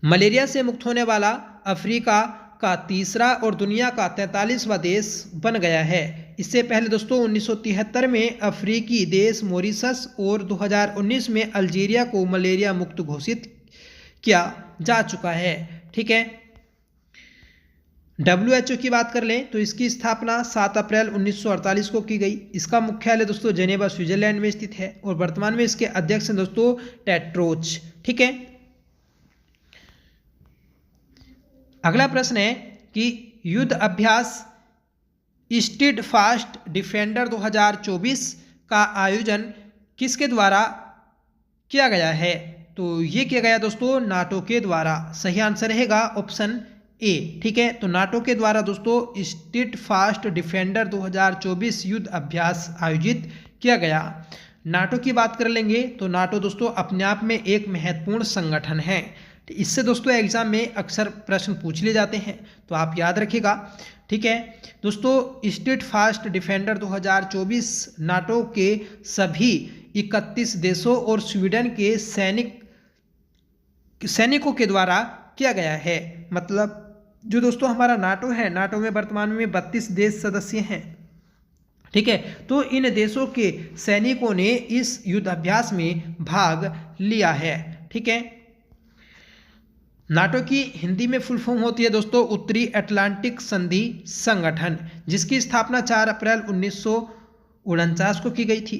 मलेरिया से मुक्त होने वाला अफ्रीका का तीसरा और दुनिया का 43वां देश बन गया है। इससे पहले दोस्तों 1973 में अफ्रीकी देश मॉरिशस और 2019 में अल्जीरिया को मलेरिया मुक्त घोषित किया जा चुका है। ठीक है, WHO की बात कर लें तो इसकी स्थापना 7 अप्रैल 1948 को की गई। इसका मुख्यालय दोस्तों जेनेवा स्विट्जरलैंड में स्थित है और वर्तमान में इसके अध्यक्ष हैं दोस्तों टेड्रोस। ठीक है, अगला प्रश्न है कि युद्ध अभ्यास स्टीडफास्ट डिफेंडर 2024 का आयोजन किसके द्वारा किया गया है, तो ये किया गया दोस्तों नाटो के द्वारा। सही आंसर रहेगा ऑप्शन ए। ठीक है, तो नाटो के द्वारा दोस्तों स्टीडफास्ट डिफेंडर 2024 युद्ध अभ्यास आयोजित किया गया। नाटो की बात कर लेंगे तो नाटो दोस्तों अपने आप में एक महत्वपूर्ण संगठन है। इससे दोस्तों एग्जाम में अक्सर प्रश्न पूछ लिए जाते हैं, तो आप याद रखिएगा। ठीक है दोस्तों, स्टीडफास्ट डिफेंडर 2024 नाटो के सभी 31 देशों और स्वीडन के सैनिकों के द्वारा किया गया है। मतलब जो दोस्तों हमारा नाटो है, नाटो में वर्तमान में 32 देश सदस्य हैं। ठीक है, तो इन देशों के सैनिकों ने इस युद्ध अभ्यास में भाग लिया है। ठीक है, नाटो की हिंदी में फुल फॉर्म होती है दोस्तों उत्तरी अटलांटिक संधि संगठन, जिसकी स्थापना 4 अप्रैल 1949 को की गई थी।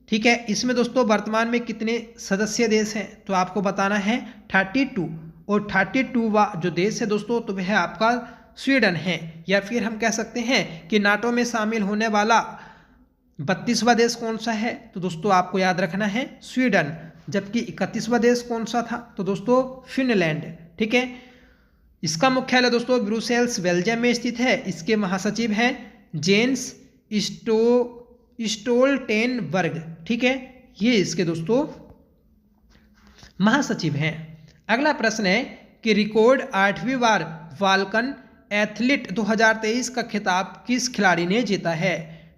ठीक है, इसमें दोस्तों वर्तमान में कितने सदस्य देश हैं, तो आपको बताना है 32, और 32वां जो देश है दोस्तों तो वह आपका स्वीडन है, या फिर हम कह सकते हैं कि नाटो में शामिल होने वाला 32वां देश कौन सा है, तो दोस्तों आपको याद रखना है स्वीडन। जबकि 31वां देश कौन सा था, तो दोस्तों फिनलैंड। ठीक है, इसका मुख्यालय दोस्तों ब्रुसेल्स बेल्जियम में स्थित है। इसके महासचिव हैं जेन्स स्टोल्टेनबर्ग। ठीक है, ये इसके दोस्तों महासचिव हैं। अगला प्रश्न है कि रिकॉर्ड 8वीं बार बाल्कन एथलीट 2023 का खिताब किस खिलाड़ी ने जीता है,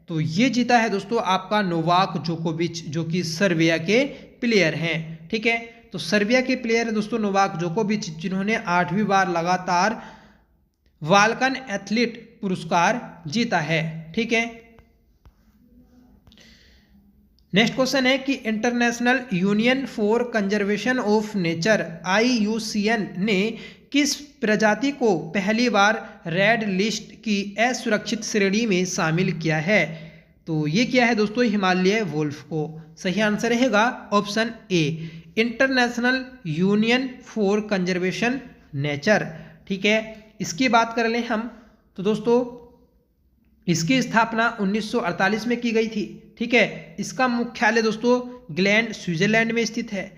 तो ये जीता है दोस्तों आपका नोवाक जोकोविच जो कि सर्बिया के प्लेयर हैं। ठीक है, तो सर्बिया के प्लेयर है दोस्तों नोवाक जोकोविच, जिन्होंने 8वीं बार लगातार बाल्कन एथलीट पुरस्कार जीता है। ठीक है, नेक्स्ट क्वेश्चन है कि international union for conservation of nature IUCN ने किस प्रजाति को पहली बार रेड लिस्ट की असुरक्षित श्रेणी में शामिल किया है, तो ये किया है दोस्तों हिमालय वुल्फ को। सही आंसर रहेगा option A, international union for conservation nature. ठीक है। इसकी बात कर लें हम तो दोस्तों इसकी स्थापना 1948 में की गई थी, ठीक है। इसका मुख्यालय दोस्तों ग्लैंड स्विट्जरलैंड में स्थित है।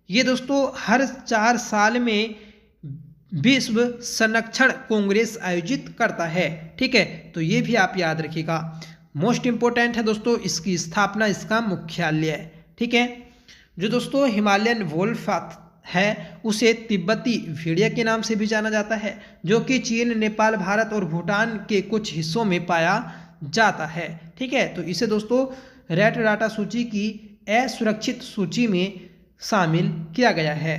ये दोस्तों हर 4 साल में विश्व संरक्षण कांग्रेस आयोजित करता है, ठीक है। तो ये भी आप याद रखिएगा, मोस्ट इंपोर्टेंट है दोस्तों इसकी स्थापना, इसका मुख्यालय, ठीक है। जो दोस्तों हिमालयन वोल्फ है उसे तिब्बती भेड़िया के नाम से भी जाना जाता है, जो कि चीन, नेपाल, भारत और भूटान के कुछ हिस्सों में पाया जाता है, ठीक है। तो इसे दोस्तों रेड डाटा सूची की असुरक्षित सूची में शामिल किया गया है।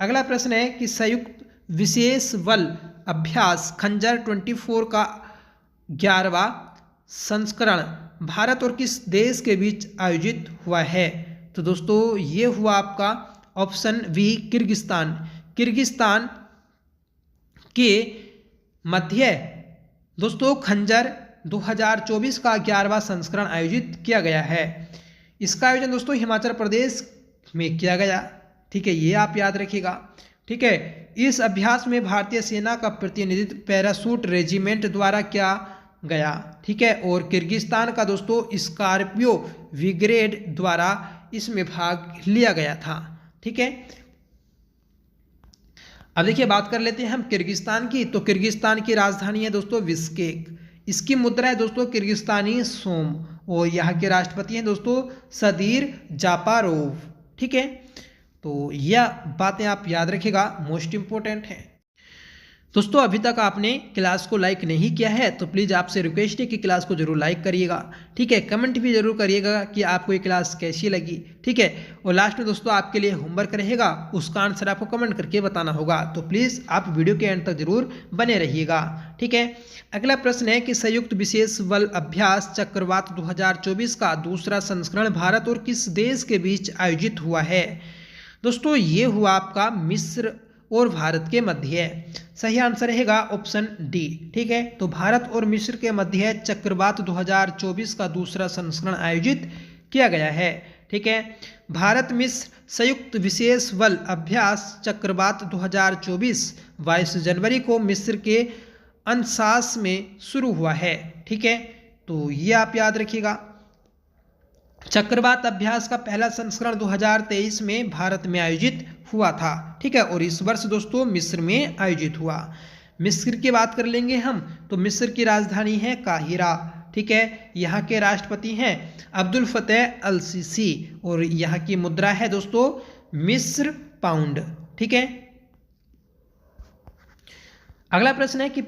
अगला प्रश्न है कि संयुक्त विशेष बल अभ्यास खंजर 24 का 11वां संस्करण भारत और किस देश के बीच आयोजित हुआ है? तो दोस्तों ये हुआ आपका ऑप्शन बी किर्गिस्तान। किर्गिस्तान के मध्य दोस्तों खंजर 2024 का 11वां संस्करण आयोजित किया गया है। इसका आयोजन दोस्तों हिमाचल प्रदेश में किया गया, ठीक है, ये आप याद रखिएगा, ठीक है। इस अभ्यास में भारतीय सेना का प्रतिनिधित्व पैराशूट रेजिमेंट द्वारा किया गया, ठीक है, और किर्गिस्तान का दोस्तों स्कॉर्पियो ब्रिगेड द्वारा इसमें भाग लिया गया था, ठीक है। अब देखिए बात कर लेते हैं हम किर्गिस्तान की। तो किर्गिस्तान की राजधानी है दोस्तों बिश्केक। इसकी मुद्रा है दोस्तों किर्गिस्तानी सोम और यहाँ के राष्ट्रपति हैं दोस्तों सदीर जापारोव, ठीक है। तो यह बातें आप याद रखिएगा, मोस्ट इंपोर्टेंट है। दोस्तों अभी तक आपने क्लास को लाइक नहीं किया है तो प्लीज़ आपसे रिक्वेस्ट है कि क्लास को जरूर लाइक करिएगा, ठीक है। कमेंट भी जरूर करिएगा कि आपको ये क्लास कैसी लगी, ठीक है। और लास्ट में दोस्तों आपके लिए होमवर्क रहेगा, उसका आंसर आपको कमेंट करके बताना होगा, तो प्लीज़ आप वीडियो के एंड तक जरूर बने रहिएगा, ठीक है। अगला प्रश्न है कि संयुक्त विशेष बल अभ्यास चक्रवात 2024 का दूसरा संस्करण भारत और किस देश के बीच आयोजित हुआ है? दोस्तों ये हुआ आपका मिस्र और भारत के मध्य। सही आंसर रहेगा ऑप्शन डी, ठीक है। तो भारत और मिस्र के मध्य चक्रवात 2024 का दूसरा संस्करण आयोजित किया गया है, ठीक है। भारत मिस्र संयुक्त विशेष बल अभ्यास चक्रवात 2024 22 जनवरी को मिस्र के अंशास में शुरू हुआ है, ठीक है। तो ये आप याद रखिएगा। चक्रवात अभ्यास का पहला संस्करण 2023 में भारत में आयोजित हुआ था, ठीक है, और इस वर्ष दोस्तों मिस्र में आयोजित हुआ। मिस्र की बात कर लेंगे हम तो मिस्र की राजधानी है काहिरा, ठीक है। यहाँ के राष्ट्रपति हैं अब्दुल फतेह अल सीसी और यहाँ की मुद्रा है दोस्तों मिस्र पाउंड, ठीक है। अगला प्रश्न है कि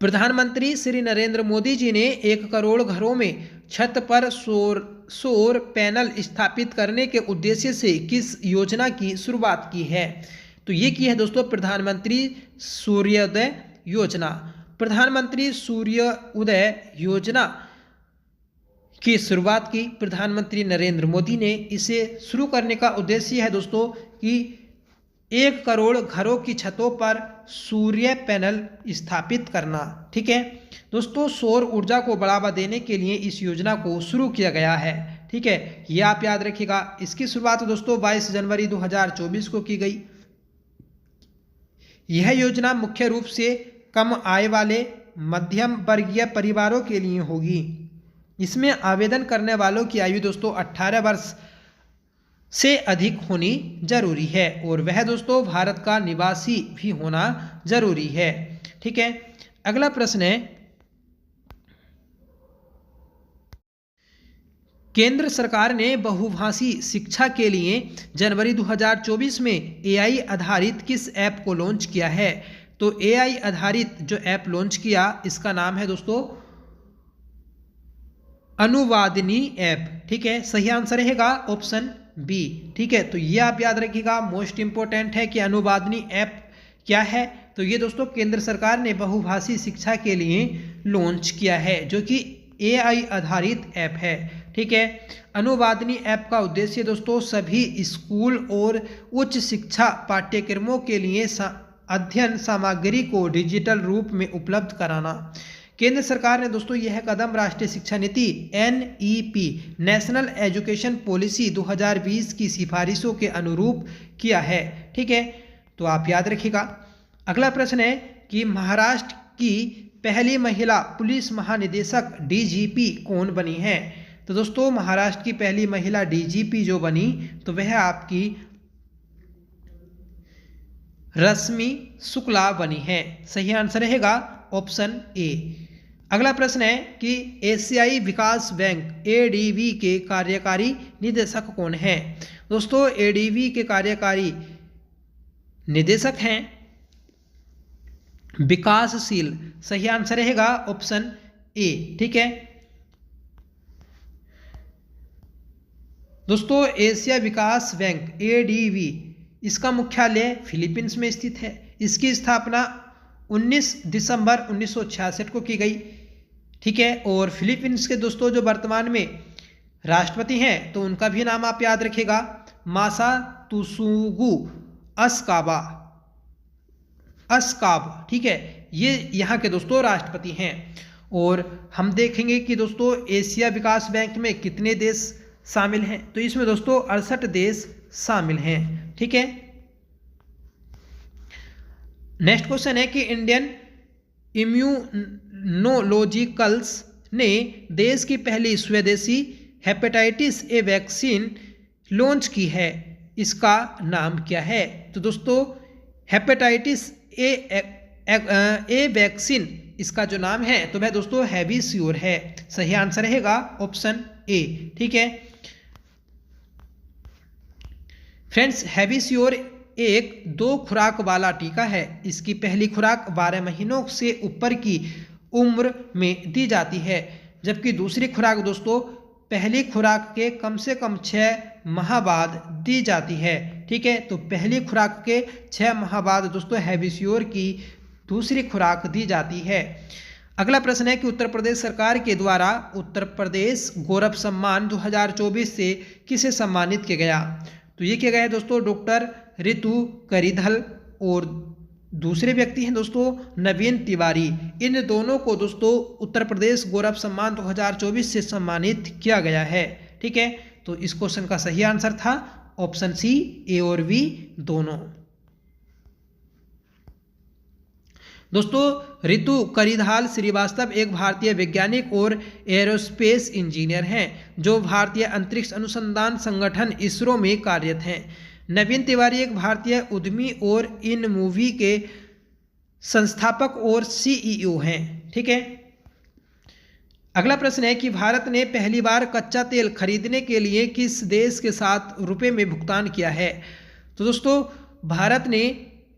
प्रधानमंत्री श्री नरेंद्र मोदी जी ने 1 करोड़ घरों में छत पर सौर पैनल स्थापित करने के उद्देश्य से किस योजना की शुरुआत की है? तो ये की है दोस्तों प्रधानमंत्री सूर्योदय योजना। प्रधानमंत्री सूर्योदय योजना की शुरुआत की प्रधानमंत्री नरेंद्र मोदी ने। इसे शुरू करने का उद्देश्य है दोस्तों कि 1 करोड़ घरों की छतों पर सूर्य पैनल स्थापित करना, ठीक है। दोस्तों सौर ऊर्जा को बढ़ावा देने के लिए इस योजना को शुरू किया गया है, ठीक है, ये आप याद रखिएगा। इसकी शुरुआत दोस्तों 22 जनवरी 2024 को की गई। यह योजना मुख्य रूप से कम आय वाले मध्यम वर्गीय परिवारों के लिए होगी। इसमें आवेदन करने वालों की आयु दोस्तों 18 वर्ष से अधिक होनी जरूरी है और वह दोस्तों भारत का निवासी भी होना जरूरी है, ठीक है। अगला प्रश्न है केंद्र सरकार ने बहुभाषी शिक्षा के लिए जनवरी 2024 में एआई आधारित किस ऐप को लॉन्च किया है? तो एआई आधारित जो ऐप लॉन्च किया इसका नाम है दोस्तों अनुवादिनी ऐप, ठीक है। सही आंसर रहेगा ऑप्शन बी, ठीक है। तो ये आप याद रखिएगा, मोस्ट इंपोर्टेंट है कि अनुवादिनी ऐप क्या है। तो ये दोस्तों केंद्र सरकार ने बहुभाषी शिक्षा के लिए लॉन्च किया है जो कि एआई आधारित ऐप है, ठीक है। अनुवादिनी ऐप का उद्देश्य दोस्तों सभी स्कूल और उच्च शिक्षा पाठ्यक्रमों के लिए अध्ययन सामग्री को डिजिटल रूप में उपलब्ध कराना। केंद्र सरकार ने दोस्तों यह कदम राष्ट्रीय शिक्षा नीति NEP नेशनल एजुकेशन पॉलिसी 2020 की सिफारिशों के अनुरूप किया है, ठीक है। तो आप याद रखिएगा। अगला प्रश्न है कि महाराष्ट्र की पहली महिला पुलिस महानिदेशक डीजीपी कौन बनी है? तो दोस्तों महाराष्ट्र की पहली महिला डीजीपी जो बनी तो वह आपकी रश्मि शुक्ला बनी है। सही आंसर रहेगा ऑप्शन ए। अगला प्रश्न है कि एशियाई विकास बैंक एडीबी के कार्यकारी निदेशक कौन है? दोस्तों एडीबी के कार्यकारी निदेशक हैं विकासशील। सही आंसर रहेगा ऑप्शन ए। ठीक है दोस्तों एशिया विकास बैंक एडीबी इसका मुख्यालय फिलीपींस में स्थित है। इसकी स्थापना 19 दिसंबर 1966 को की गई। ठीक है और फिलीपींस के दोस्तों जो वर्तमान में राष्ट्रपति हैं तो उनका भी नाम आप याद रखिएगा, मासातुसुगु अस्काब। ठीक है ये यहाँ के दोस्तों राष्ट्रपति हैं। और हम देखेंगे कि दोस्तों एशिया विकास बैंक में कितने देश शामिल हैं, तो इसमें दोस्तों 68 देश शामिल हैं। ठीक है नेक्स्ट क्वेश्चन है कि इंडियन इम्यूनोलॉजिकल्स ने देश की पहली स्वदेशी हेपेटाइटिस ए वैक्सीन लॉन्च की है, इसका नाम क्या है? तो दोस्तों हेपेटाइटिस ए वैक्सीन इसका जो नाम है तो वह दोस्तों हैविस्योर है। सही आंसर रहेगा ऑप्शन ए। ठीक है फ्रेंड्स हैविस्योर एक 2 खुराक वाला टीका है। इसकी पहली खुराक 12 महीनों से ऊपर की उम्र में दी जाती है, जबकि दूसरी खुराक दोस्तों पहली खुराक के कम से कम 6 माह बाद दी जाती है। ठीक है तो पहली खुराक के 6 माह बाद दोस्तों हैविस्योर की दूसरी खुराक दी जाती है। अगला प्रश्न है कि उत्तर प्रदेश सरकार के द्वारा उत्तर प्रदेश गौरव सम्मान 2024 से किसे सम्मानित किया गया? तो ये किया गया है दोस्तों डॉक्टर ऋतु करिधल और दूसरे व्यक्ति हैं दोस्तों नवीन तिवारी। इन दोनों को दोस्तों उत्तर प्रदेश गौरव सम्मान 2024 से सम्मानित किया गया है। ठीक है तो इस क्वेश्चन का सही आंसर था ऑप्शन सी, ए और बी दोनों। दोस्तों ऋतु करिधाल श्रीवास्तव एक भारतीय वैज्ञानिक और एरोस्पेस इंजीनियर हैं जो भारतीय अंतरिक्ष अनुसंधान संगठन इसरो में कार्यरत हैं। नवीन तिवारी एक भारतीय उद्यमी और इन मूवी के संस्थापक और सीईओ हैं। ठीक है अगला प्रश्न है कि भारत ने पहली बार कच्चा तेल खरीदने के लिए किस देश के साथ रुपए में भुगतान किया है? तो दोस्तों भारत ने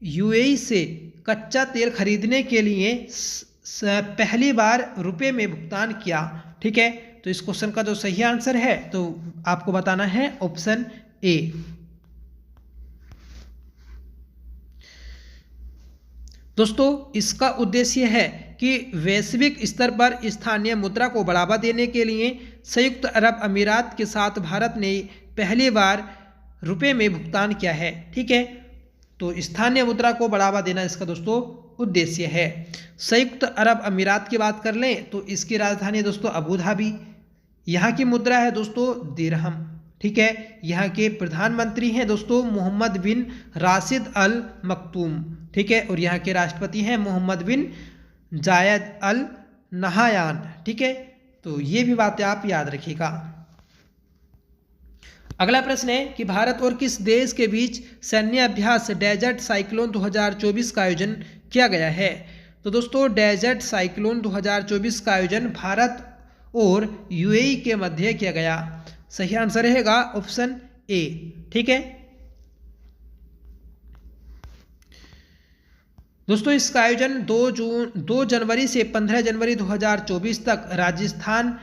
यूएई से कच्चा तेल खरीदने के लिए पहली बार रुपए में भुगतान किया। ठीक है तो इस क्वेश्चन का जो सही आंसर है तो आपको बताना है ऑप्शन ए। दोस्तों इसका उद्देश्य है कि वैश्विक स्तर पर स्थानीय मुद्रा को बढ़ावा देने के लिए संयुक्त अरब अमीरात के साथ भारत ने पहली बार रुपए में भुगतान किया है। ठीक है तो स्थानीय मुद्रा को बढ़ावा देना इसका दोस्तों उद्देश्य है। संयुक्त अरब अमीरात की बात कर लें तो इसकी राजधानी दोस्तों अबू धाबी। यहाँ की मुद्रा है दोस्तों दिरहम। ठीक है यहाँ के प्रधानमंत्री हैं दोस्तों मोहम्मद बिन राशिद अल मक्तूम। ठीक है और यहाँ के राष्ट्रपति हैं मोहम्मद बिन जायद अल नहायान। ठीक है तो ये भी बातें आप याद रखिएगा। अगला प्रश्न है कि भारत और किस देश के बीच सैन्य अभ्यास डेजर्ट साइक्लोन 2024 का आयोजन किया गया है? तो दोस्तों डेजर्ट साइक्लोन 2024 का आयोजन भारत और यूएई के मध्य किया गया। सही आंसर रहेगा ऑप्शन ए। ठीक है दोस्तों इसका आयोजन 2 जनवरी से 15 जनवरी 2024 तक राजस्थान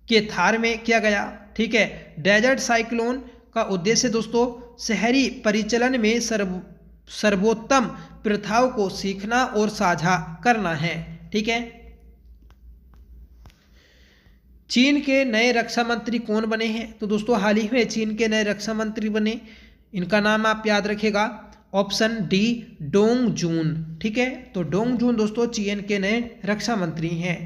के थार में किया गया। ठीक है डेजर्ट साइक्लोन का उद्देश्य दोस्तों शहरी परिचालन में सर्वोत्तम प्रथाओं को सीखना और साझा करना है। ठीक है चीन के नए रक्षा मंत्री कौन बने हैं? तो दोस्तों हाल ही में चीन के नए रक्षा मंत्री बने, इनका नाम आप याद रखिएगा ऑप्शन डी डोंग जून। ठीक है तो डोंग जून दोस्तों चीन के नए रक्षा मंत्री हैं।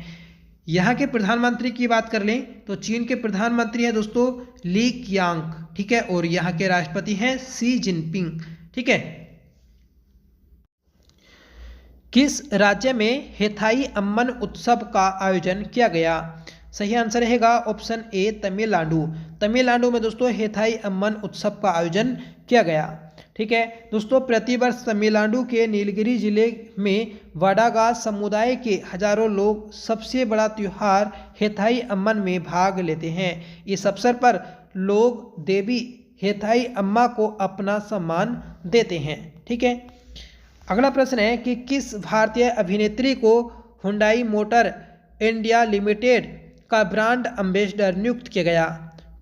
यहाँ के प्रधानमंत्री की बात कर लें तो चीन के प्रधानमंत्री हैं दोस्तों ली क्यांग। ठीक है और यहाँ के राष्ट्रपति हैं शी जिनपिंग। ठीक है किस राज्य में हेथाई अम्मन उत्सव का आयोजन किया गया? सही आंसर रहेगा ऑप्शन ए तमिलनाडु। तमिलनाडु में दोस्तों हेथाई अम्मन उत्सव का आयोजन किया गया। ठीक है दोस्तों, प्रतिवर्ष तमिलनाडु के नीलगिरी जिले में वडागा समुदाय के हजारों लोग सबसे बड़ा त्योहार हेथाई अम्मन में भाग लेते हैं। इस अवसर पर लोग देवी हेथाई अम्मा को अपना सम्मान देते हैं। ठीक है, अगला प्रश्न है कि किस भारतीय अभिनेत्री को हुंडई मोटर इंडिया लिमिटेड का ब्रांड एम्बेसडर नियुक्त किया गया?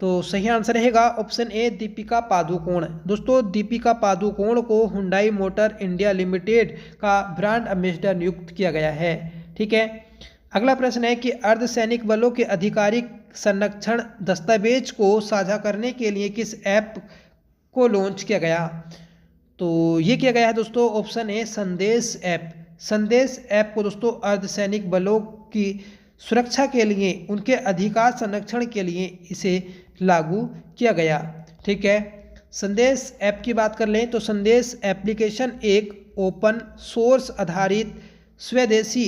तो सही आंसर रहेगा ऑप्शन ए दीपिका पादुकोण। दोस्तों, दीपिका पादुकोण को हुंडई मोटर इंडिया लिमिटेड का ब्रांड एम्बेसडर नियुक्त किया गया है। ठीक है, अगला प्रश्न है कि अर्धसैनिक बलों के आधिकारिक संरक्षण दस्तावेज को साझा करने के लिए किस ऐप को लॉन्च किया गया? तो ये किया गया है दोस्तों ऑप्शन ए संदेश ऐप। संदेश ऐप को दोस्तों अर्धसैनिक बलों की सुरक्षा के लिए, उनके अधिकार संरक्षण के लिए इसे लागू किया गया। ठीक है, संदेश ऐप की बात कर लें तो संदेश एप्लीकेशन एक ओपन सोर्स आधारित स्वदेशी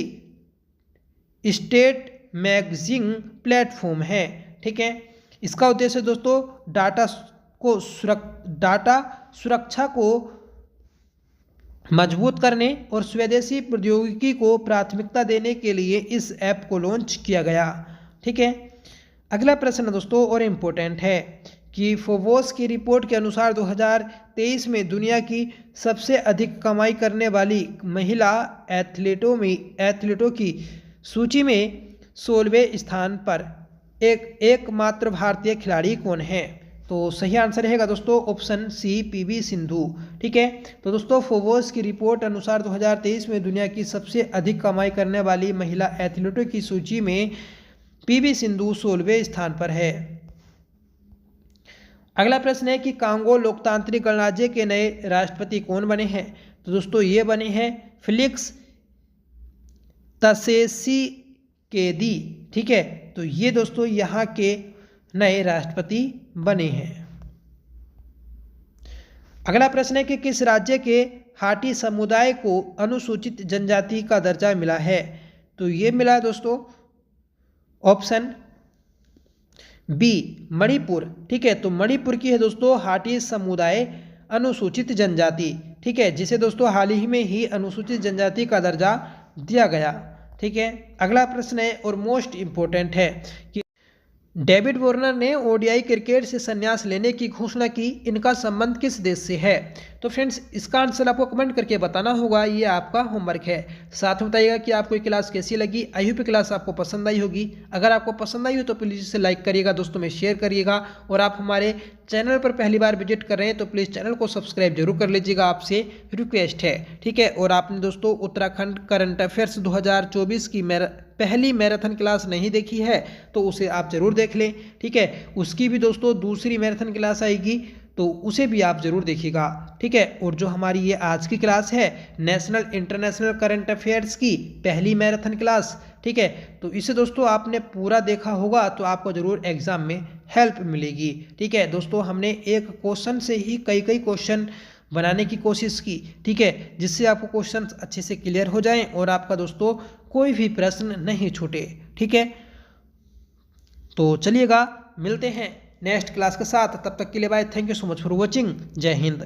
स्टेट मैगजीन प्लेटफॉर्म है। ठीक है, इसका उद्देश्य दोस्तों डाटा सुरक्षा को मजबूत करने और स्वदेशी प्रौद्योगिकी को प्राथमिकता देने के लिए इस ऐप को लॉन्च किया गया। ठीक है, अगला प्रश्न दोस्तों और इम्पोर्टेंट है कि फोर्ब्स की रिपोर्ट के अनुसार 2023 में दुनिया की सबसे अधिक कमाई करने वाली महिला एथलीटों की सूची में 16वें स्थान पर एकमात्र भारतीय खिलाड़ी कौन है? तो सही आंसर रहेगा दोस्तों ऑप्शन सी पीवी सिंधु। ठीक है, तो दोस्तों फोर्ब्स की रिपोर्ट अनुसार 2023 में दुनिया की सबसे अधिक कमाई करने वाली महिला एथलीटों की सूची में पीवी सिंधु 16वें स्थान पर है। अगला प्रश्न है कि कांगो लोकतांत्रिक गणराज्य के नए राष्ट्रपति कौन बने हैं? तो दोस्तों ये बने हैं फेलिक्स त्शेसिकेदी। ठीक है, तो ये दोस्तों यहाँ के नए राष्ट्रपति बने हैं। अगला प्रश्न है कि किस राज्य के हाटी समुदाय को अनुसूचित जनजाति का दर्जा मिला है? तो ये मिला है दोस्तों ऑप्शन बी मणिपुर। ठीक है, तो मणिपुर की है दोस्तों हाटी समुदाय अनुसूचित जनजाति। ठीक है, जिसे दोस्तों हाल ही में ही अनुसूचित जनजाति का दर्जा दिया गया। ठीक है, अगला प्रश्न है और मोस्ट इंपोर्टेंट है कि डेविड वार्नर ने ओडीआई क्रिकेट से संन्यास लेने की घोषणा की, इनका संबंध किस देश से है? तो फ्रेंड्स इसका आंसर आपको कमेंट करके बताना होगा, ये आपका होमवर्क है। साथ में बताइएगा कि आपको ये क्लास कैसी लगी। आई होप क्लास आपको पसंद आई होगी। अगर आपको पसंद आई हो तो प्लीज़ इसे लाइक करिएगा, दोस्तों में शेयर करिएगा, और आप हमारे चैनल पर पहली बार विजिट कर रहे हैं तो प्लीज़ चैनल को सब्सक्राइब जरूर कर लीजिएगा, आपसे रिक्वेस्ट है। ठीक है, और आपने दोस्तों उत्तराखंड करंट अफेयर्स 2024 की पहली मैराथन क्लास नहीं देखी है तो उसे आप जरूर देख लें। ठीक है, उसकी भी दोस्तों दूसरी मैराथन क्लास आएगी तो उसे भी आप जरूर देखिएगा। ठीक है, और जो हमारी ये आज की क्लास है नेशनल इंटरनेशनल करंट अफेयर्स की पहली मैराथन क्लास, ठीक है, तो इसे दोस्तों आपने पूरा देखा होगा तो आपको जरूर एग्जाम में हेल्प मिलेगी। ठीक है दोस्तों, हमने एक क्वेश्चन से ही कई क्वेश्चन बनाने की कोशिश की। ठीक है, जिससे आपको क्वेश्चन अच्छे से क्लियर हो जाएं और आपका दोस्तों कोई भी प्रश्न नहीं छूटे। ठीक है, तो चलिएगा मिलते हैं नेक्स्ट क्लास के साथ, तब तक के लिए bye. Thank you so much for watching. जय हिंद।